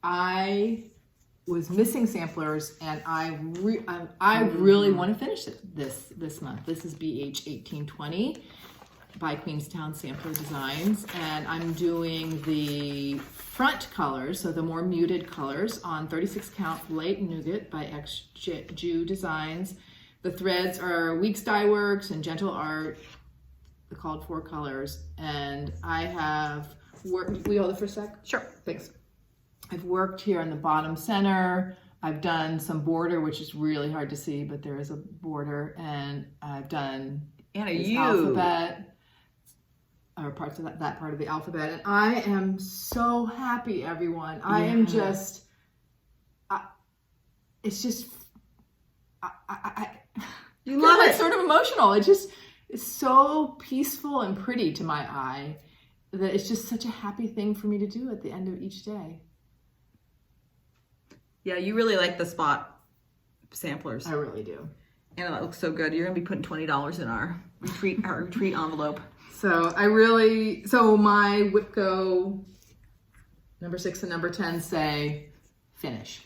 I was missing samplers, and I really want to finish it this month. This is BH 1820 by Queenstown Sampler Designs, and I'm doing the front colors, so the more muted colors, on 36 count light nougat by XG Designs, The threads are Weeks Dye Works and Gentle Art, the called for colors. And I have worked, we hold it for a sec? Sure. Thanks. I've worked here in the bottom center. I've done some border, which is really hard to see, but there is a border. And I've done alphabet, or parts of that part of the alphabet. And I am so happy, everyone. I am just, it's just, you love it. It's sort of emotional. It just is so peaceful and pretty to my eye that it's just such a happy thing for me to do at the end of each day. Yeah, you really like the spot samplers. I really do. And it looks so good. You're gonna be putting $20 in our retreat envelope. So my WIPGo number 6 and number 10 say finish.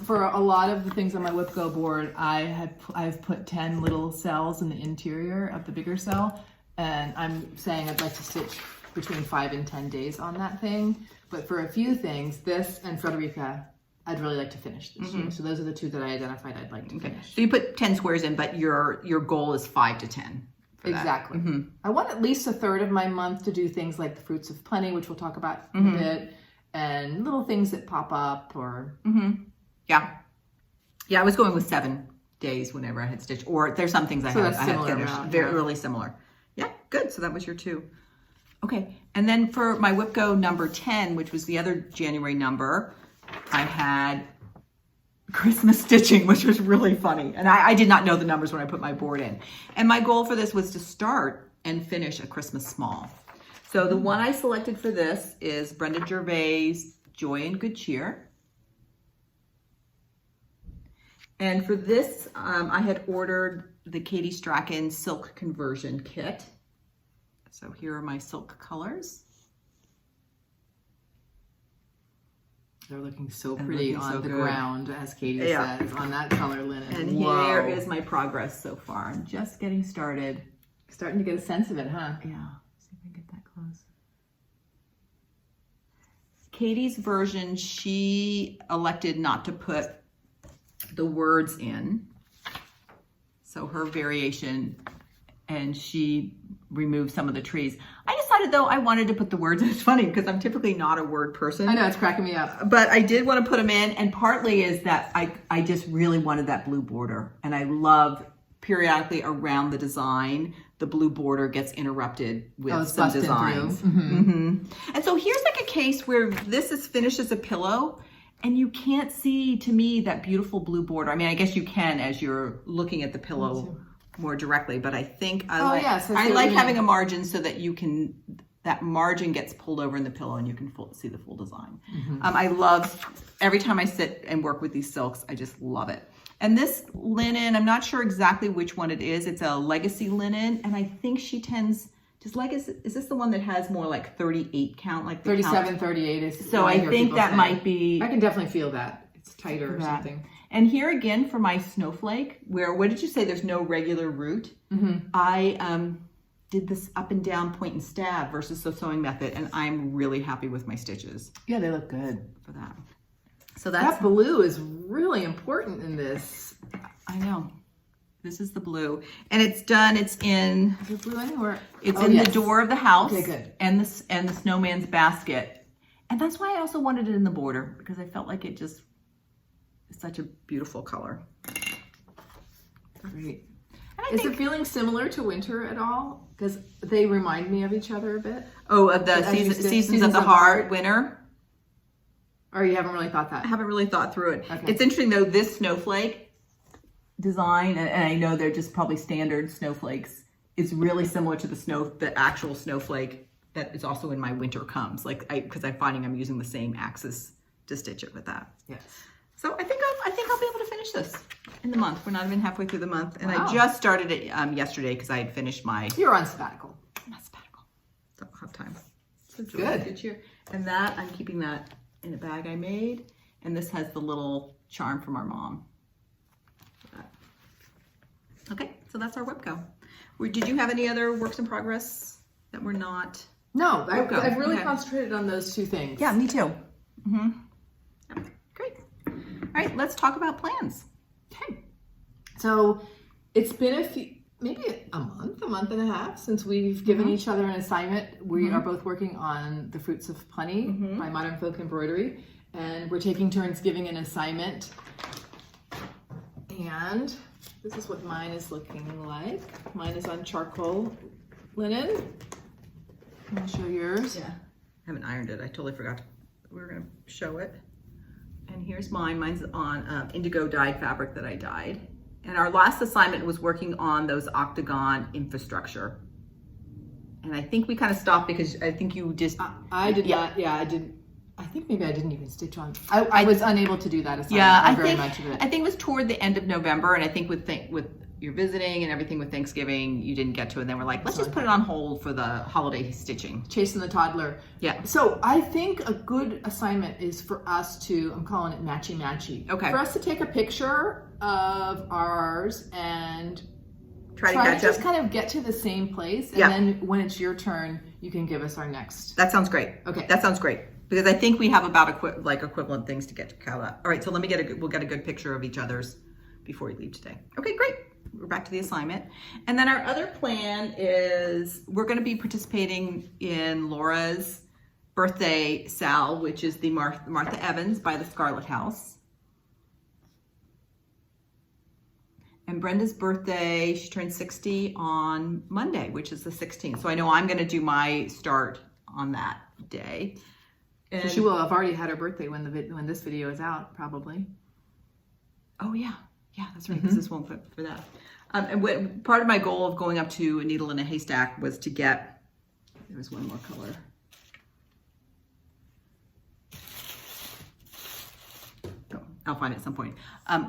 For a lot of the things on my WIPGo board, I've put 10 little cells in the interior of the bigger cell, and I'm saying I'd like to stitch between 5 and 10 days on that thing. But for a few things, this and Frederica, I'd really like to finish this year. So those are the two that I identified I'd like to finish. So you put 10 squares in, but your goal is 5 to 10. Exactly. I want at least a third of my month to do things like the Fruits of Plenty, which we'll talk about in a bit, and little things that pop up or... Yeah, I was going with 7 days whenever I had stitched, or there's some things I had finished. Really similar. Yeah, good. So that was your 2. Okay, and then for my WIPGo number 10, which was the other January number, I had Christmas stitching, which was really funny. And I did not know the numbers when I put my board in. And my goal for this was to start and finish a Christmas small. So the one I selected for this is Brenda Gervais' Joy and Good Cheer. And for this, I had ordered the Katie Strachan Silk Conversion Kit. So here are my silk colors. They're looking so pretty on the ground, as Katie says, on that color linen. And here is my progress so far. I'm just getting started. Starting to get a sense of it, huh? Yeah. See if I can get that close. Katie's version, she elected not to put the words in. So her variation, and she removed some of the trees. I decided though I wanted to put the words in. It's funny because I'm typically not a word person. I know, it's cracking me up. But I did want to put them in, and partly is that I just really wanted that blue border, and I love periodically around the design, the blue border gets interrupted with some designs. And so here's like a case where this is finished as a pillow, and you can't see, to me, that beautiful blue border. I mean, I guess you can as you're looking at the pillow more directly, but I think I like having a margin so that you can, that margin gets pulled over in the pillow and you can see the full design. I love, every time I sit and work with these silks, I just love it. And this linen, I'm not sure exactly which one it is. It's a legacy linen, and I think she tends, is this the one that has more like 38 count? Like 37, 38 is. So I think that might be. I can definitely feel that. It's tighter or something. And here again for my snowflake, what did you say? There's no regular root. I did this up and down point and stab versus the sewing method, and I'm really happy with my stitches. Yeah, they look good for that. So that blue is really important in this. I know. This is the blue, and it's done. It's in. Is it blue anywhere? It's in the door of the house. Okay, good. And the snowman's basket, and that's why I also wanted it in the border, because I felt like it just is such a beautiful color. Great. Is it feeling similar to winter at all? Because they remind me of each other a bit. Oh, of the seasons of the heart, winter. Or you haven't really thought that? I haven't really thought through it. Okay. It's interesting though, this snowflake design, and I know they're just probably standard snowflakes, is really similar to the actual snowflake that is also in my winter comes. Because I'm finding I'm using the same axis to stitch it with that. Yes. So I think I'll be able to finish this in the month. We're not even halfway through the month, and I just started it yesterday because I had finished my. You're on sabbatical. I'm on sabbatical. Don't have time. So good. Cheer. And that I'm keeping that in a bag I made, and this has the little charm from our mom. Okay, so that's our WIPGo. Did you have any other works in progress that were not? No, I've really concentrated on those two things. Yeah, me too. Great. All right, let's talk about plans. Okay. So It's been maybe a month and a half since we've given each other an assignment. We are both working on The Fruits of Plenty by Modern Folk Embroidery, and we're taking turns giving an assignment. And this is what mine is looking like. Mine is on charcoal linen. I'll show yours. Yeah. I haven't ironed it. I totally forgot. We were going to show it. And here's mine. Mine's on indigo dyed fabric that I dyed. And our last assignment was working on those octagon infrastructure. And I think we kind of stopped because I think you just... I did not. Yeah, I did. I think maybe I didn't even stitch on. I was unable to do that assignment. Yeah, I think it was toward the end of November, and I think with your visiting and everything with Thanksgiving, you didn't get to it. And then we're like, let's just put it on hold for the holiday stitching. Chasing the toddler. Yeah. So I think a good assignment is for us to, I'm calling it matchy-matchy. Okay. For us to take a picture of ours and try to just kind of get to the same place. And then when it's your turn, you can give us our next. That sounds great. Okay. That sounds great. Because I think we have about equivalent things to get to Carla. All right, so let me we'll get a good picture of each other's before we leave today. Okay, great. We're back to the assignment. And then our other plan is we're going to be participating in Laura's birthday sal, which is the Martha Evans by the Scarlet House. And Brenda's birthday, she turned 60 on Monday, which is the 16th. So I know I'm going to do my start on that day. And so she will have already had her birthday when this video is out, probably. Oh yeah, that's right. Because this won't fit for that. And part of my goal of going up to a needle in a haystack was to get. There was one more color. Oh, I'll find it at some point.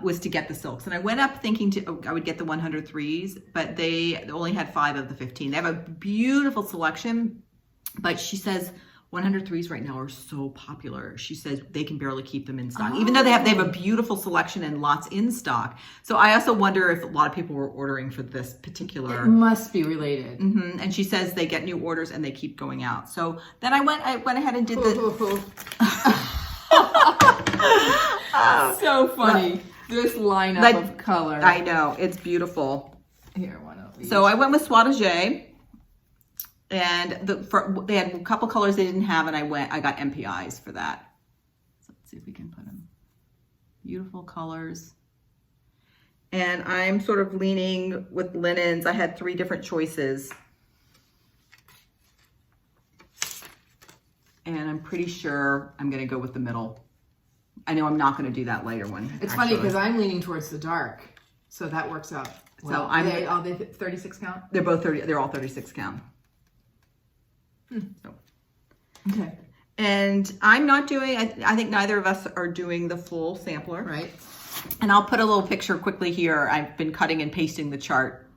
Was to get the silks, and I went up thinking I would get the 103s, but they only had 5 of the 15. They have a beautiful selection, but she says 103s right now are so popular. She says they can barely keep them in stock, even though they have a beautiful selection and lots in stock. So I also wonder if a lot of people were ordering for this particular. It must be related. And she says they get new orders and they keep going out. So then I went ahead and did the. So funny. This lineup of color. I know, it's beautiful. Here, one of these. So I went with Soitage. And they had a couple colors they didn't have, and I got MPIs for that. So let's see if we can put them. Beautiful colors. And I'm sort of leaning with linens. I had 3 different choices. And I'm pretty sure I'm going to go with the middle. I know I'm not going to do that lighter one. It's funny because I'm leaning towards the dark, so that works out. Well, so are they 36 count? They're both 30. They're all 36 count. So. Okay. And I'm not doing, I think neither of us are doing the full sampler. Right. And I'll put a little picture quickly here. I've been cutting and pasting the chart.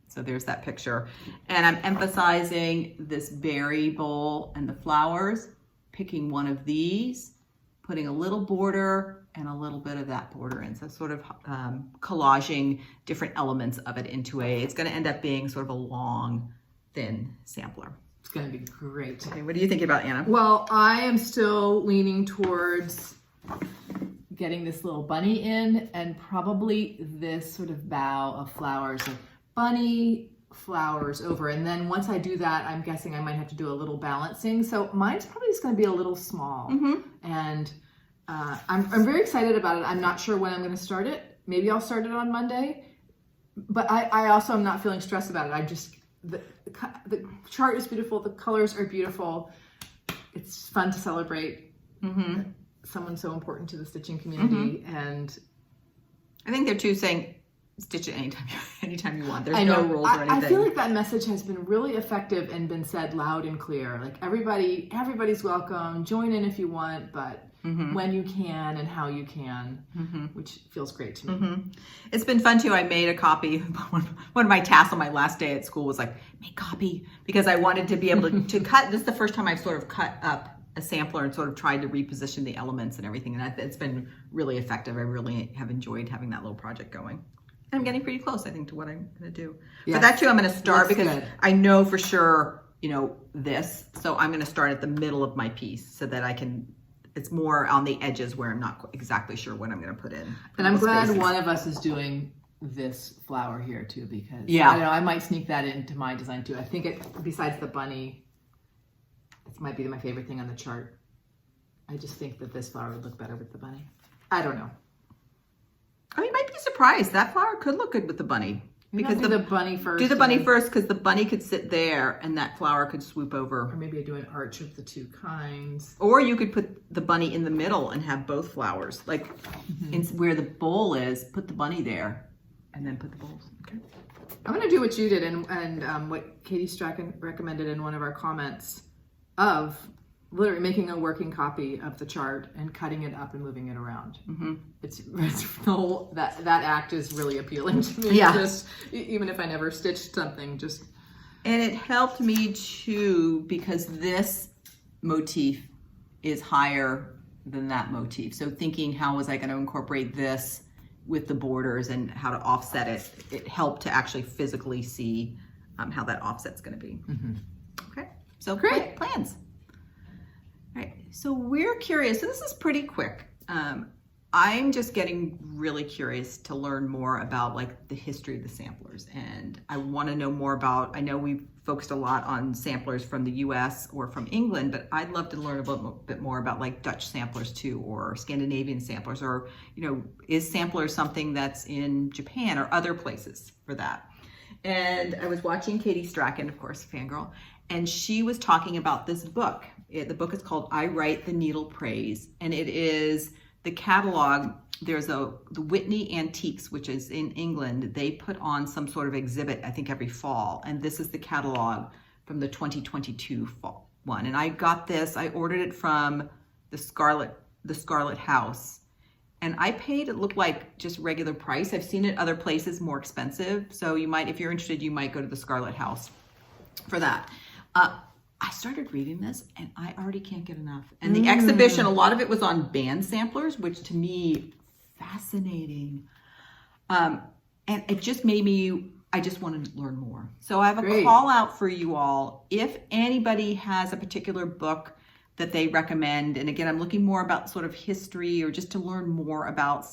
So there's that picture. And I'm emphasizing this berry bowl and the flowers, picking one of these, putting a little border and a little bit of that border in. So sort of collaging different elements of it into it's going to end up being sort of a long, thin sampler. It's going to be great. Okay, what are you thinking about, Anna? Well, I am still leaning towards getting this little bunny in and probably this sort of bow of flowers, so bunny, flowers over. And then once I do that, I'm guessing I might have to do a little balancing. So mine's probably just going to be a little small. And I'm very excited about it. I'm not sure when I'm going to start it. Maybe I'll start it on Monday. But I also am not feeling stressed about it. I just... The chart is beautiful. The colors are beautiful. It's fun to celebrate someone so important to the stitching community. And I think they're too saying stitch it anytime you want. There's no rules or anything. I feel like that message has been really effective and been said loud and clear. Like everybody's welcome. Join in if you want, but when you can and how you can, which feels great to me. It's been fun too. I made a copy. One of my tasks on my last day at school was like, make copy, because I wanted to be able to cut. This is the first time I've sort of cut up a sampler and sort of tried to reposition the elements and everything. And it's been really effective. I really have enjoyed having that little project going. I'm getting pretty close, I think, to what I'm going to do. Yes. But that too, I'm going to start because I know for sure, this. So I'm going to start at the middle of my piece so that I can... It's more on the edges where I'm not exactly sure what I'm going to put in. And I'm glad one of us is doing this flower here too, because Yeah. I don't know, I might sneak that into my design too. I think besides the bunny, this might be my favorite thing on the chart. I just think that this flower would look better with the bunny. I don't know. I mean, you might be surprised. That flower could look good with the bunny. Because do the bunny first. Do the bunny first, because the bunny could sit there and that flower could swoop over. Or maybe I do an arch of the two kinds. Or you could put the bunny in the middle and have both flowers. Like where the bowl is, put the bunny there and then put the bowls. Okay. I'm going to do what you did and what Katie Strachan recommended in one of our comments of literally making a working copy of the chart and cutting it up and moving it around. It's the whole, that act is really appealing to me. Yeah. Just, even if I never stitched something, just. And it helped me too, because this motif is higher than that motif. So thinking, how was I going to incorporate this with the borders and how to offset it, it helped to actually physically see how that offset's going to be. Okay, so great plans. All right, so we're curious. So this is pretty quick. I'm just getting really curious to learn more about like the history of the samplers, and I want to know more about. I know we've focused a lot on samplers from the U.S. or from England, but I'd love to learn a bit more about like Dutch samplers too, or Scandinavian samplers, or is sampler something that's in Japan or other places for that? And I was watching Katie Strachan, of course, fangirl, and she was talking about this book. The book is called I Write, the Needle Prays, and it is the catalog. There's the Whitney Antiques, which is in England. They put on some sort of exhibit, I think every fall, and this is the catalog from the 2022 fall one. And I got this, I ordered it from the Scarlet House, and I paid, it looked like just regular price. I've seen it other places more expensive, so you might, if you're interested, you might go to the Scarlet House for that. I started reading this and I already can't get enough. And the exhibition, a lot of it was on band samplers, which to me, fascinating. And it just made me, I just wanted to learn more. So I have a call out for you all. If anybody has a particular book that they recommend, and again, I'm looking more about sort of history or just to learn more about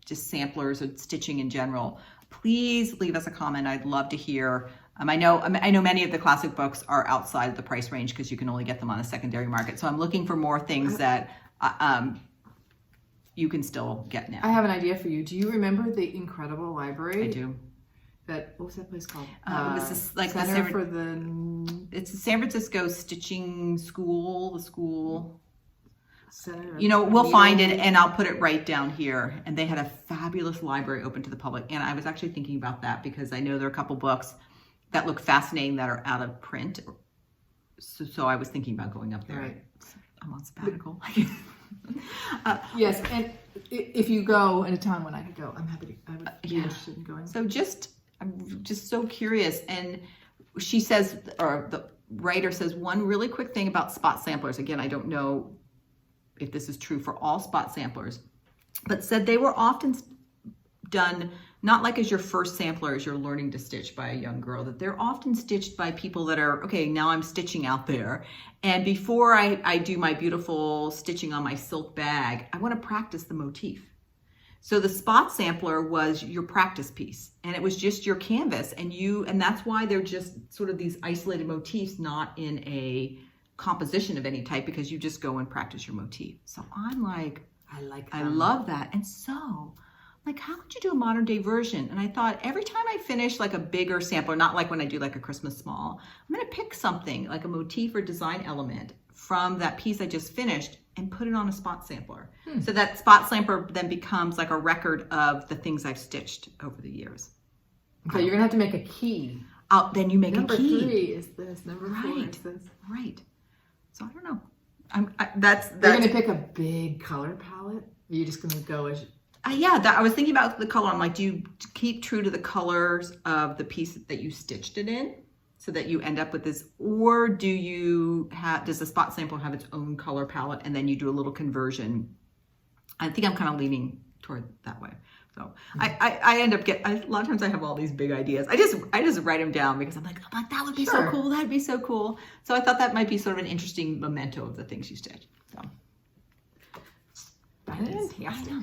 just samplers or stitching in general, please leave us a comment. I'd love to hear. I know many of the classic books are outside the price range because you can only get them on a secondary market. So I'm looking for more things that you can still get now. I have an idea for you. Do you remember the incredible library? I do. What was that place called? This is like Center for the. It's the San Francisco Stitching School. The school. Center. We'll find it and I'll put it right down here. And they had a fabulous library open to the public. And I was actually thinking about that because I know there are a couple books that look fascinating that are out of print. So I was thinking about going up there. Right. I'm on sabbatical. Yes, and if you go in a time when I could go, I'm happy to. I would be interested in going. So I'm just so curious. And she says, or the writer says, one really quick thing about spot samplers. Again, I don't know if this is true for all spot samplers, but said they were often done not like as your first sampler as you're learning to stitch by a young girl, that they're often stitched by people that are, okay, now I'm stitching out there. And before I do my beautiful stitching on my silk bag, I want to practice the motif. So the spot sampler was your practice piece and it was just your canvas and that's why they're just sort of these isolated motifs, not in a composition of any type, because you just go and practice your motif. So I'm like, I love that. And so like, how could you do a modern day version? And I thought every time I finish like a bigger sampler, not like when I do like a Christmas small, I'm going to pick something like a motif or design element from that piece I just finished and put it on a spot sampler. So that spot sampler then becomes like a record of the things I've stitched over the years. So you're going to have to make a key. Then you make a key. Number 3 is this. Number 4 is this. Right. So I don't know. You're going to pick a big color palette? Or are you just going to go as... I was thinking about the color. I'm like, do you keep true to the colors of the piece that you stitched it in so that you end up with this, or does the spot sampler have its own color palette and then you do a little conversion? I think I'm kind of leaning toward that way. So I end up a lot of times I have all these big ideas. I just write them down because I'm like, that would be so cool. That'd be so cool. So I thought that might be sort of an interesting memento of the things you stitch. So that is, I know.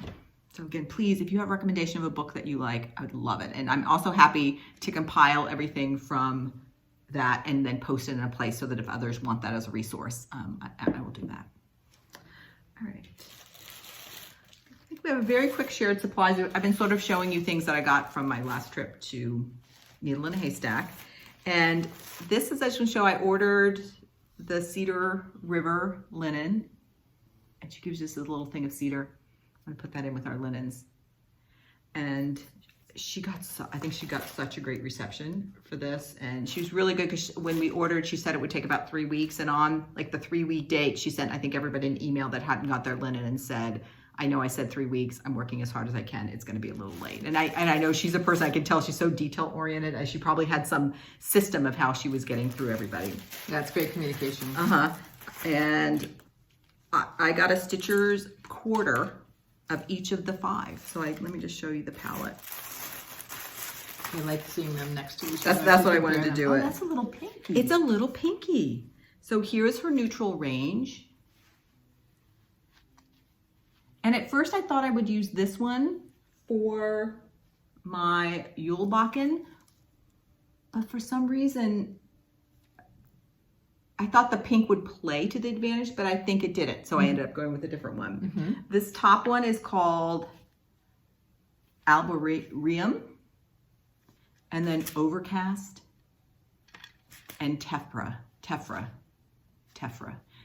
So again, please, if you have a recommendation of a book that you like, I would love it. And I'm also happy to compile everything from that and then post it in a place so that if others want that as a resource, I will do that. All right. I think we have a very quick shared supplies. I've been sort of showing you things that I got from my last trip to Needle in a Haystack. And this is, I just want to show, I ordered the Cedar River linen. And she gives us this little thing of cedar. I'm gonna put that in with our linens. And I think she got such a great reception for this. And she was really good because when we ordered, she said it would take about 3 weeks. And on like the 3-week date, she sent, I think, everybody an email that hadn't got their linen and said, I know I said 3 weeks. I'm working as hard as I can. It's going to be a little late. And I know she's a person, I can tell she's so detail oriented, as she probably had some system of how she was getting through everybody. That's great communication. And I got a Stitcher's quarter of each of the 5. So let me just show you the palette. I like seeing them next to each other. That's what I wanted to do. That's a little pinky. It's a little pinky. So here's her neutral range. And at first I thought I would use this one for my Yulbakken, but for some reason, I thought the pink would play to the advantage, but I think it didn't. So I ended up going with a different one. This top one is called Arboretum, and then Overcast, and Tephra.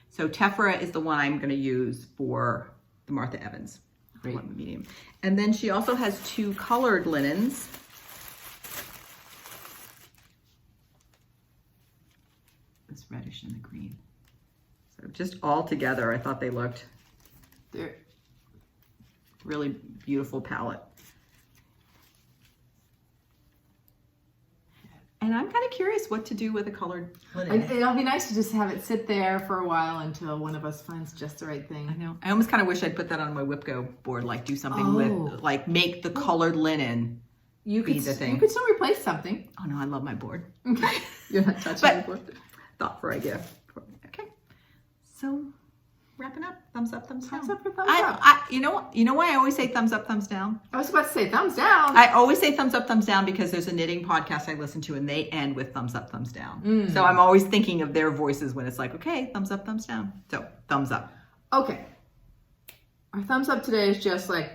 So Tephra is the one I'm going to use for the Martha Evans. Great. Medium. And then she also has 2 colored linens. This reddish and the green. So just all together, I thought they looked really beautiful palette. And I'm kind of curious what to do with a colored linen. It'll be nice to just have it sit there for a while until one of us finds just the right thing. I know. I almost kind of wish I'd put that on my WIPGo board, like do something with, like make the colored linen be the thing. You could still replace something. Oh no, I love my board. Okay. You're not touching the board. Thought for idea. Okay. So wrapping up. Thumbs up, thumbs down. Thumbs up or thumbs up? You know why I always say thumbs up, thumbs down? I was about to say thumbs down. I always say thumbs up, thumbs down because there's a knitting podcast I listen to and they end with thumbs up, thumbs down. So I'm always thinking of their voices when it's like, okay, thumbs up, thumbs down. So thumbs up. Okay. Our thumbs up today is just like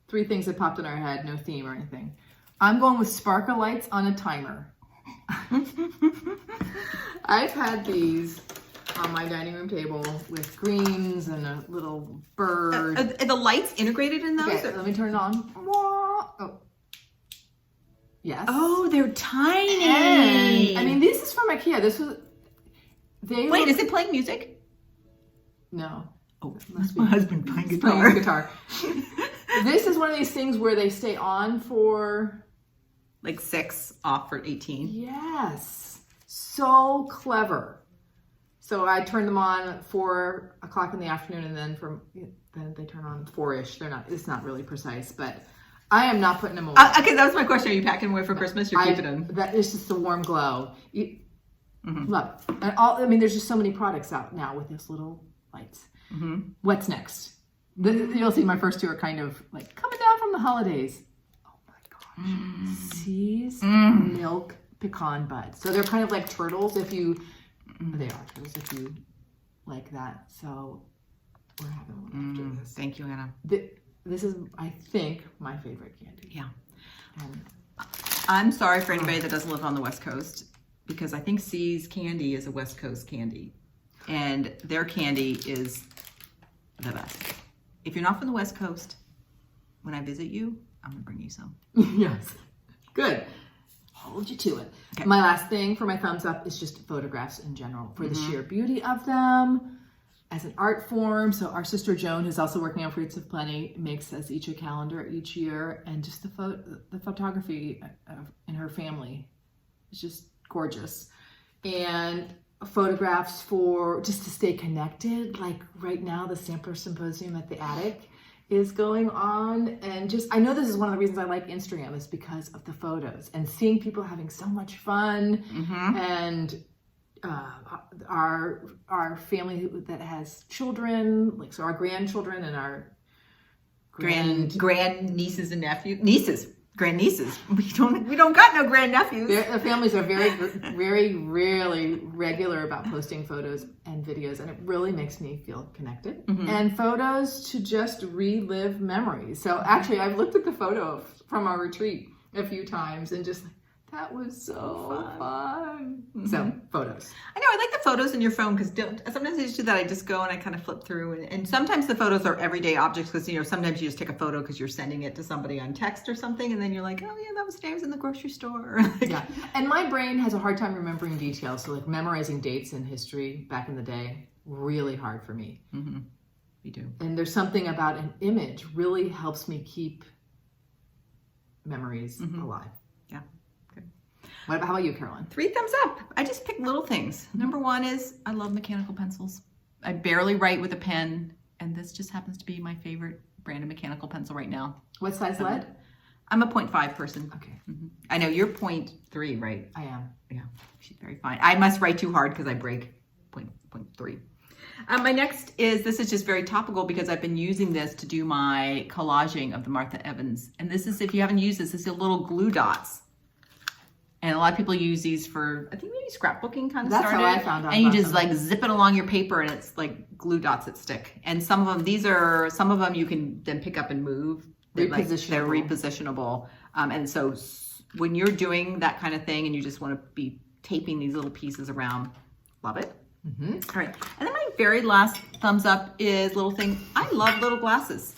3 things that popped in our head, no theme or anything. I'm going with sparkle lights on a timer. I've had these on my dining room table with greens and a little bird. Are the lights integrated in those? Okay, let me turn it on. Oh. Yes. Oh, they're tiny. And, I mean, this is from IKEA. Wait, is it playing music? No. Oh, must my husband playing guitar. This is one of these things where they stay on for... Like 6, off for 18. Yes. So clever. So I turn them on at 4 o'clock in the afternoon, and then they turn on 4-ish. It's not really precise, but I am not putting them away. Okay, that was my question. Are you packing them away for Christmas? You're keeping them? It's just a warm glow. Love it. And there's just so many products out now with these little lights. What's next? You'll see my first 2 are kind of like coming down from the holidays. C's milk pecan buds. So they're kind of like turtles if you like that. So we're having one after this. Thank you, Anna. This is, I think, my favorite candy. Yeah. I'm sorry for anybody that doesn't live on the West Coast because I think C's candy is a West Coast candy. And their candy is the best. If you're not from the West Coast, when I visit you, I'm going to bring you some. Yes. Good. Hold you to it. Okay. My last thing for my thumbs up is just photographs in general for the sheer beauty of them as an art form. So our sister Joan, who's also working on Fruits of Plenty, makes us each a calendar each year. And just the photography in her family is just gorgeous. And photographs for just to stay connected. Like right now, the Sampler Symposium at the Attic is going on, and I know this is one of the reasons I like Instagram is because of the photos and seeing people having so much fun, and our family that has children, like so our grandchildren and our grand nieces and nephews. Grand nieces. We don't got no grand nephews. The families are very rarely regular about posting photos and videos, and it really makes me feel connected. And photos to just relive memories. So actually, I've looked at the photo from our retreat a few times and just that was so fun. So photos. I know, I like the photos in your phone because sometimes I just do that. I just go and I kind of flip through, and sometimes the photos are everyday objects because sometimes you just take a photo because you're sending it to somebody on text or something, and then you're like, oh yeah, that was the day I was in the grocery store. Yeah, and my brain has a hard time remembering details, so like memorizing dates in history back in the day, really hard for me. Me too. And there's something about an image really helps me keep memories alive. Yeah. Good. How about you, Carolyn? 3 thumbs up. I just pick little things. Number 1 is I love mechanical pencils. I barely write with a pen, and this just happens to be my favorite brand of mechanical pencil right now. What size lead? I'm a 0.5 person. Okay. I know you're 0.3, right? I am. Yeah, she's very fine. I must write too hard because I break 0.3. My next this is just very topical because I've been using this to do my collaging of the Martha Evans. And this is, if you haven't used this is little glue dots. And a lot of people use these for, I think maybe scrapbooking kind of That's started. how I found out. And you just like zip it along your paper and it's like glue dots that stick. And some of them you can then pick up and move. They're repositionable. And so when you're doing that kind of thing and you just want to be taping these little pieces around, love it. All right. And then my very last thumbs up is little thing. I love little glasses.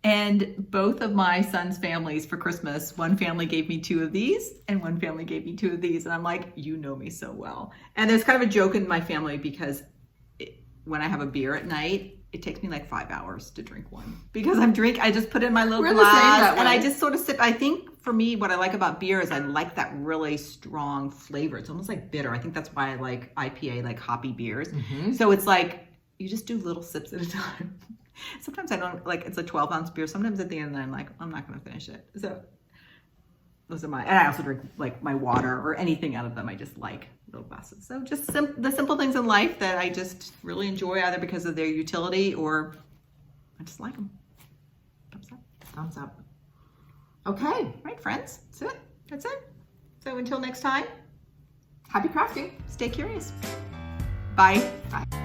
And both of my son's families for Christmas, one family gave me 2 of these and one family gave me 2 of these. And I'm like, you know me so well. And there's kind of a joke in my family because when I have a beer at night, it takes me like 5 hours to drink one because I just put it in my little glass and I just sort of sip. I think for me, what I like about beer is I like that really strong flavor. It's almost like bitter. I think that's why I like IPA, like hoppy beers. So it's like, you just do little sips at a time. Sometimes I don't like, it's a 12-ounce beer. Sometimes at the end I'm like, I'm not going to finish it. So those are and I also drink like my water or anything out of them. I just like little glasses. So just the simple things in life that I just really enjoy either because of their utility or I just like them. Thumbs up. Thumbs up. Okay. Right, friends. That's it. So until next time. Happy crafting. Stay curious. Bye. Bye.